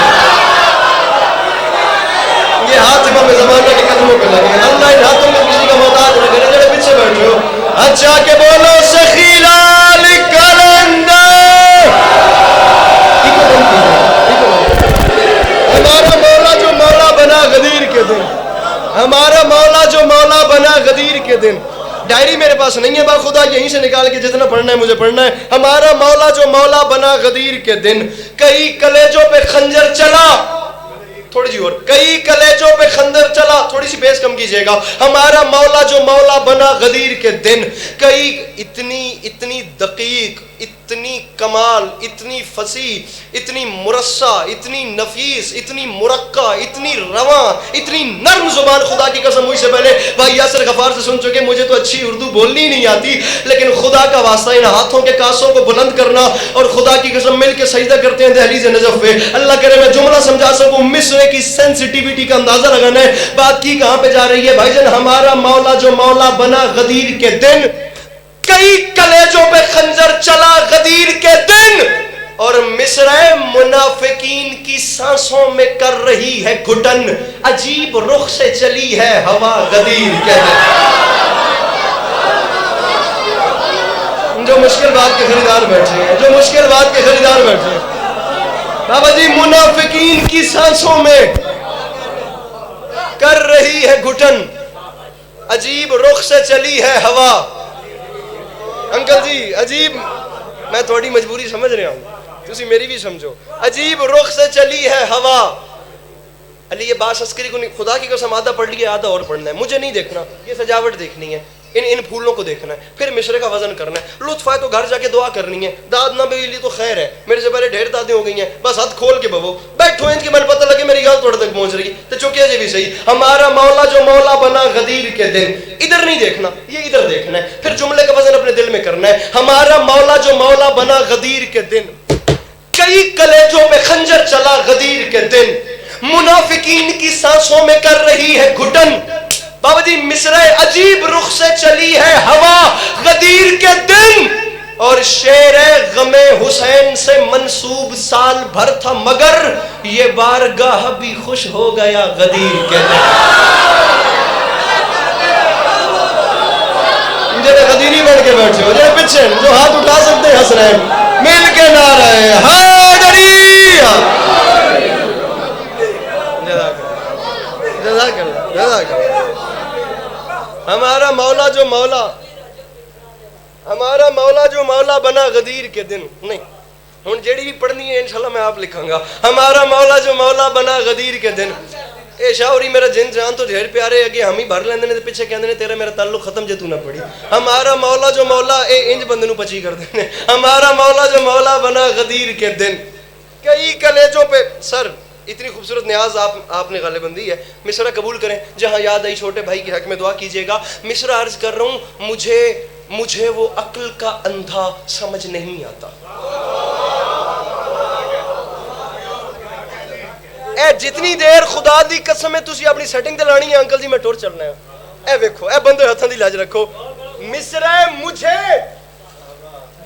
یہ ہاتھ امام زمانہ کے قدموں پہ لگے. اللہ ان ہاتھوں میں کسی کا محتاج نہ کرے. جڑے پیچھے بیٹھے ہو اچھا کہ بولو سخی لال کلندر. ہمارا مولا جو مولا بنا غدیر کے دن, ہمارا مولا جو مولا بنا غدیر کے دن. ڈائری میرے پاس نہیں ہے با خدا, یہیں سے نکال کے جتنا پڑھنا ہے مجھے پڑھنا ہے. ہمارا مولا جو مولا بنا غدیر کے دن, کئی کلیجوں پہ خنجر چلا. تھوڑی جی اور, کئی کلیجوں پہ خنجر چلا, تھوڑی سی بیس کم کیجئے گا. ہمارا مولا جو مولا بنا غدیر کے دن, کئی اتنی دقیق, اتنی کمال, اتنی فصیح, اتنی مرصع, اتنی نفیس, اتنی مرقع, اتنی رواں, اتنی نرم زبان. خدا کی قسم مجھ سے پہلے بھائی یاسر غفار سے سن چکے, مجھے تو اچھی اردو بولنی نہیں آتی, لیکن خدا کا واسطہ ان ہاتھوں کے کاسوں کو بلند کرنا اور خدا کی قسم مل کے سجدہ کرتے ہیں دہلیز نجف پہ. اللہ کرے میں جملہ سمجھا سکوں. مصرع کی سینسٹیوٹی کا اندازہ لگانا ہے. بات کی کہاں پہ جا رہی ہے بھائی جان. ہمارا مولا جو مولا بنا غدیر کے دن, کئی کلیجوں پہ خنجر چلا غدیر کے دن, اور مصرع منافقین کی سانسوں میں کر رہی ہے گھٹن, عجیب رخ سے چلی ہے ہوا غدیر کے دن. جو مشکل بات کے خریدار بیٹھے ہیں, جو مشکل بات کے خریدار بیٹھے ہیں بابا جی, منافقین کی سانسوں میں کر رہی ہے گھٹن, عجیب رخ سے چلی ہے ہوا. انکل جی عجیب, میں تھوڑی مجبوری سمجھ رہا ہوں, تسی میری بھی سمجھو. عجیب رخ سے چلی ہے ہوا. علی یہ باس عسکری کو نہیں, خدا کی قسم آدھا پڑھ لیا آدھا اور پڑھنا ہے. مجھے نہیں دیکھنا, یہ سجاوٹ دیکھنی ہے, ان پھولوں کو دیکھنا ہے, پھر مصرع کا وزن کرنا ہے. لطف آئے تو گھر جا کے دعا کرنی ہے. داد نہ ملی تو خیر ہے, میرے سے پہلے ڈھیر دادیں ہو گئی ہیں, بس ہاتھ کھول کے ببو بیٹھو ان کی من پتہ لگے میری گال توڑ تک پہنچ رہی تو چکے جی بھی صحیح. ہمارا مولا جو مولا بنا غدیر کے دن, ادھر نہیں دیکھنا, یہ ادھر دیکھنا ہے, پھر جملے کا وزن اپنے دل میں کرنا ہے. ہمارا مولا جو مولا بنا غدیر کے دن, کئی کلیجوں پہ خنجر چلا غدیر کے دن, منافقین کی سانسوں میں کر رہی ہے گھٹن. بابا جی مصرع عجیب رخ سے چلی ہے ہوا غدیر کے دن, اور شعر غم حسین سے منسوب سال بھر تھا, مگر یہ بارگاہ بھی خوش ہو گیا غدیر کے دن. جنہیں غدیری بن کے بیٹھے ہو, جنہیں پیچھے جو ہاتھ اٹھا سکتے ہیں ہنس رہے ہیں, مل کے نعرہ ہے حیدری. جزاک اللہ, جزاک اللہ. ہمارا مولا جو مولا, ہمارا مولا جو مولا بنا غدیر کے دن, نہیں ہن جیڑی بھی پڑھنی ہے انشاءاللہ میں آپ لکھاں گا. ہمارا مولا جو مولا بنا غدیر کے دن, اے شاوری میرا جن جان تو ڈھیر پیارے اگے ہم ہی بھر لیندے نے تے پیچھے کہندے نے تیرا میرا تعلق ختم جے تو نہ پڑھی. ہمارا مولا جو مولا, اے انج بندے نو پچی کر دینے. ہمارا مولا جو مولا بنا غدیر کے دن, کئی کلیجوں پہ. سر اتنی خوبصورت نیاز آپ نے غالباً دی ہے. مصرع قبول کریں, جہاں یاد آئی چھوٹے بھائی کے حق میں دعا کیجئے گا. مصرع عرض کر رہا ہوں, مجھے وہ عقل کا اندھا سمجھ نہیں آتا. اے جتنی دیر خدا دی قسم ہے تسی اپنی سیٹنگ تے لانی ہے انکل جی میں ٹور چلنا ہے. اے ویکھو, اے بندے ہتھاں دی لاج رکھو. مصرع مجھے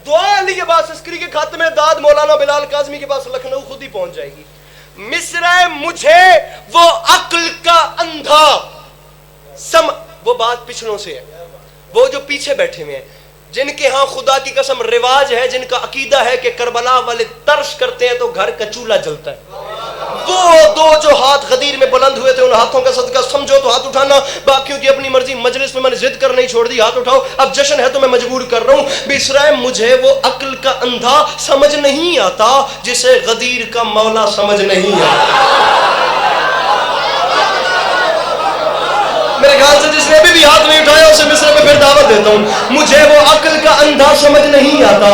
دعا علی عباس عسکری کے خط میں داد مولانا بلال کاظمی کے پاس لکھنؤ خود ہی پہنچ جائے گی. مصرع مجھے وہ عقل کا اندھا وہ بات پچھلوں سے ہے, وہ جو پیچھے بیٹھے ہوئے ہیں, جن کے ہاں خدا کی قسم رواج ہے, جن کا عقیدہ ہے کہ کربلا والے ترش کرتے ہیں تو گھر کا چولہا جلتا ہے. وہ دو جو ہاتھ غدیر میں بلند ہوئے تھے, ان ہاتھوں کا صدقہ سمجھو تو ہاتھ اٹھانا, باقیوں کی اپنی مرضی. مجلس میں نے ضد کر نہیں چھوڑ دی, ہاتھ اٹھاؤ. اب جشن ہے تو میں مجبور کر رہا ہوں. مصرع مجھے وہ عقل کا اندھا سمجھ نہیں آتا جسے غدیر کا مولا سمجھ نہیں آتا. میرے خیال سے جس نے بھی ہاتھ نہیں اٹھایا اسے مصرع پہ پھر دعوت دیتا ہوں. مجھے وہ عقل کا اندھا سمجھ نہیں آتا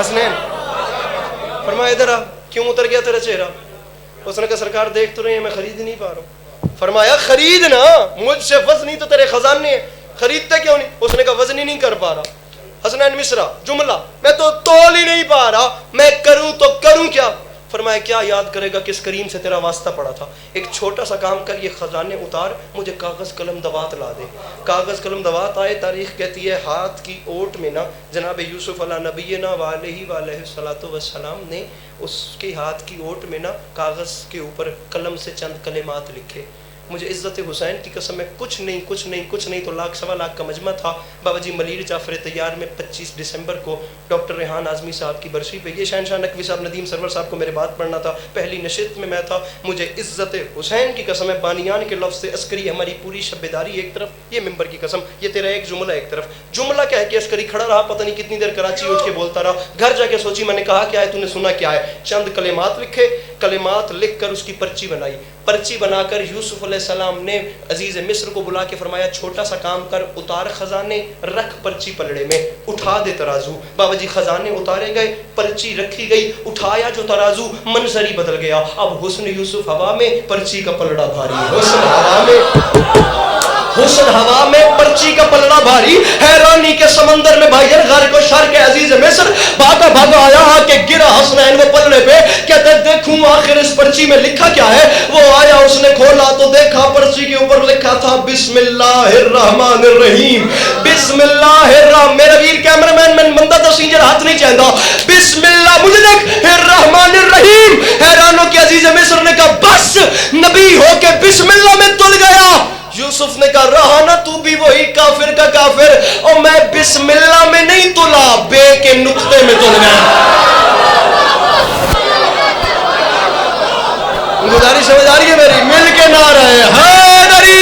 حسنین فرمایا ادھر آ, کیوں اتر گیا تیرا چہرہ؟ اس نے کہا سرکار دیکھ تو رہے ہیں میں خرید نہیں پا رہا ہوں. فرمایا خریدنا, مجھ سے وزنی تو تیرے خزانے ہیں, خریدتے کیوں نہیں؟ اس نے کہا وزنی نہیں کر پا رہا. حسنین مصرع جملہ, میں تو تول ہی نہیں پا رہا, میں کروں تو کروں کیا؟ فرمایا کیا یاد کرے گا کس کریم سے تیرا واسطہ پڑا تھا؟ ایک چھوٹا سا کام کر, یہ خزانے اتار, مجھے کاغذ قلم دوات لا دے. کاغذ قلم دوات آئے. تاریخ کہتی ہے ہاتھ کی اوٹ میں نا جناب یوسف علیہ نبینا وعلیہ الصلوۃ والسلام نے اس کے ہاتھ کی اوٹ میں نا کاغذ کے اوپر قلم سے چند کلمات لکھے. مجھے عزت حسین کی قسم ہے کچھ نہیں تو لاکھ سوا لاکھ کا مجمع تھا. بابا جی ملیر جعفر تیار میں 25 دسمبر کو ڈاکٹر ریحان اعظمی صاحب کی برسی پہ, یہ شہنشاہ نقوی صاحب ندیم سرور صاحب کو میرے بات پڑھنا تھا, پہلی نشست میں میں تھا. مجھے عزت حسین کی قسم ہے بانیان کے لفظ سے عسکری ہماری پوری شبیداری ایک طرف, یہ ممبر کی قسم یہ تیرا ایک جملہ ایک طرف. جملہ کہہ کے عسکری کھڑا رہا, پتہ نہیں کتنی دیر کراچی اٹھ کے بولتا رہا. گھر جا کے سوچی, میں نے کہا کیا ہے, تو نے سنا کیا ہے؟ چند کلمات لکھے, کلمات لکھ کر اس کی پرچی بنائی. پرچی بنا کر یوسف علیہ السلام نے عزیز مصر کو بلا کے فرمایا چھوٹا سا کام کر, اتار خزانے, رکھ پرچی پلڑے میں, اٹھا دے ترازو. بابا جی خزانے اتارے گئے, پرچی رکھی گئی, اٹھایا جو ترازو منظر ہی بدل گیا. اب حسن یوسف ہوا میں, پرچی کا پلڑا بھاری. حسن ہوا میں پرچی کا پلڑا بھاری. حیرانی کے سمندر میں بھائی غرق و شر کے عزیز مصر بھاگا بھاگا آیا کہ گرا حسنین وہ پلڑے پہ, کہتے دیکھوں آخر اس پرچی میں لکھا کیا ہے. وہ آیا, اس نے کھولا تو دیکھا پرچی کے اوپر لکھا تھا بسم اللہ الرحمن الرحیم. بسم اللہ الرحمن, میرا ویر کیمرہ مین میں بندہ تو سینجر ہاتھ نہیں چاہتا. بسم اللہ, مجھے دیکھ الرحمن الرحیم. حیرانوں کے عزیز مصر نے کہا بس نبی ہو کے بسم اللہ میں تل گیا. یوسف نے کہا رہا نا تو بھی وہی کافر کا کافر, اور میں بسم اللہ میں نہیں تلا, بے کے نقطے میں تل گیا. گزارش سمجھ آ رہی ہے میری؟ مل کے نہ رہے حیدری.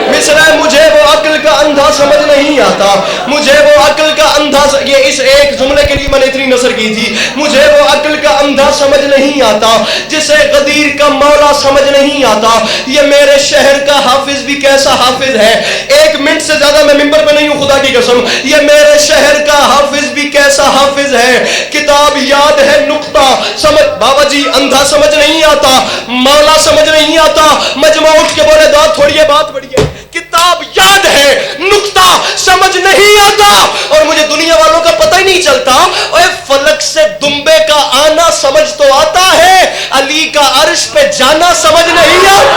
مصر ہے, مجھے وہ عقل کا اندھا سمجھ نہیں آتا, مجھے وہ عقل کا اندھا, یہ اس ایک جملے کے لیے میں نے اتنی نثر کی تھی. مجھے وہ عقل کا اندھا سمجھ نہیں آتا جسے غدیر کا مولا سمجھ نہیں آتا. یہ میرے شہر کا حافظ بھی کیسا حافظ ہے, 1 منٹ سے زیادہ میں ممبر پہ نہیں ہوں خدا کی قسم. یہ میرے شہر کا حافظ بھی کیسا حافظ ہے. کتاب یاد ہے نقطہ سمجھ, بابا جی اندھا سمجھ نہیں آتا, مولا سمجھ نہیں آتا. مجمع اٹھ کے بولے داد تھوڑی ہے بات بڑی ہے. کتاب یاد ہے نقطہ سمجھ نہیں آتا, اور مجھے دنیا والوں کا پتہ ہی نہیں چلتا. اے فلک سے دمبے کا آنا سمجھ تو آتا ہے, علی کا عرش پہ جانا سمجھ نہیں آتا.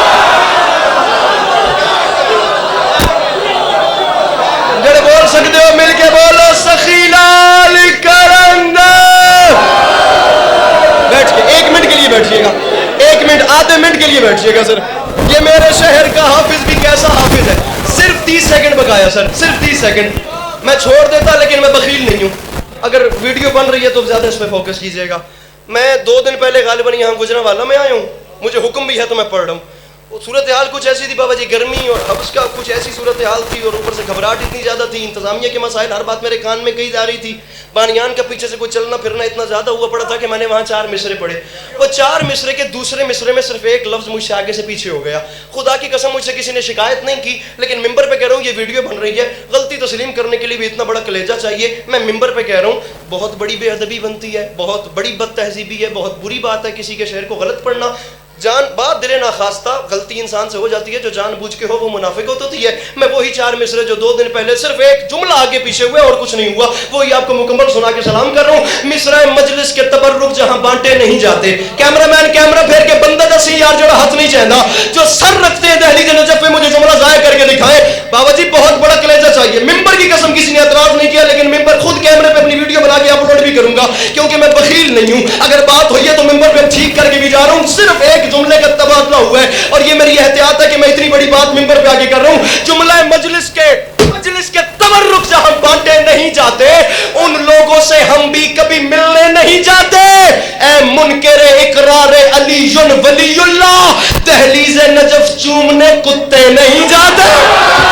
جڑے بول سکتے ہو مل کے بولو سخی لال کرندر. بیٹھ کے 1 منٹ کے لیے بیٹھیے گا, 1 منٹ آدھے منٹ کے لیے بیٹھیے گا سر. یہ میرے شہر کا حافظ بھی کیسا حافظ ہے. صرف 30 سیکنڈ بقایا سر, صرف 30 سیکنڈ. میں چھوڑ دیتا لیکن میں بخیل نہیں ہوں. اگر ویڈیو بن رہی ہے تو زیادہ اس پہ فوکس کیجئے گا. میں 2 دن پہلے غالباً یہاں گجرانوالہ میں آیا ہوں, مجھے حکم بھی ہے تو میں پڑھ رہا ہوں. صورتحال کچھ ایسی تھی بابا جی, گرمی اور حبس کا کچھ ایسی صورتحال تھی, اور اوپر سے گھبراہٹ اتنی زیادہ تھی, انتظامیہ کے مسائل, ہر بات میرے کان میں کہی جا رہی تھی. بانیان کا پیچھے سے کوئی چلنا پھرنا اتنا زیادہ ہوا پڑا تھا کہ میں نے وہاں 4 مصرے پڑھے. وہ 4 مصرے کے دوسرے مصرے میں صرف ایک لفظ مجھ سے آگے سے پیچھے ہو گیا. خدا کی قسم مجھ سے کسی نے شکایت نہیں کی, لیکن ممبر پہ کہہ رہا ہوں یہ ویڈیو بن رہی ہے, غلطی تسلیم کرنے کے لیے بھی اتنا بڑا کلیجہ چاہیے. میں ممبر پہ کہہ رہا ہوں بہت بڑی بے ادبی بنتی ہے, بہت بڑی بد تہذیبی ہے, بہت بری بات ہے کسی کے شعر کو غلط پڑھنا. جان بات دل ناخواستہ غلطی انسان سے ہو جاتی ہے, جو جان بوجھ کے ہو وہ منافق ہوتی ہے. میں وہی 4 مصرے جو 2 دن پہلے صرف ایک جملہ آگے پیچھے ہوئے اور کچھ نہیں ہوا, وہی آپ کو مکمل سنا کے سلام کر رہا ہوں. مصرع مجلس کے تبرک جہاں بانٹے نہیں جاتے. کیمرہ مین کیمرہ پھیر کے بندہ دسی یار جڑا ہاتھ نہیں چاہتا, جو سر رکھتے ہیں دہلیز نجف پہ مجھے جملہ ضائع کر کے دکھائے. بابا جی بہت بڑا کلیجہ چاہیے. ممبر کی قسم کسی نے اعتراض نہیں کیا, لیکن ممبر خود کیمرے پہ اپنی ویڈیو بنا کے اپلوڈ بھی کروں گا کیونکہ میں بخیل نہیں ہوں. اگر بات ہوئی ہے تو ممبر پہ ٹھیک کر کے بھی جا رہا ہوں. صرف ایک جملے کا تبادلہ ہوا ہے, اور یہ میری احتیاط ہے کہ میں اتنی بڑی بات ممبر پہ آگے کر رہا ہوں. جملہ مجلس کے تبرک جہاں بانٹے نہیں جاتے, ان لوگوں سے ہم بھی کبھی ملنے نہیں جاتے. اے منکر اقرار علی ولی اللہ, دہلیز نجف چومنے کتے نہیں جاتے.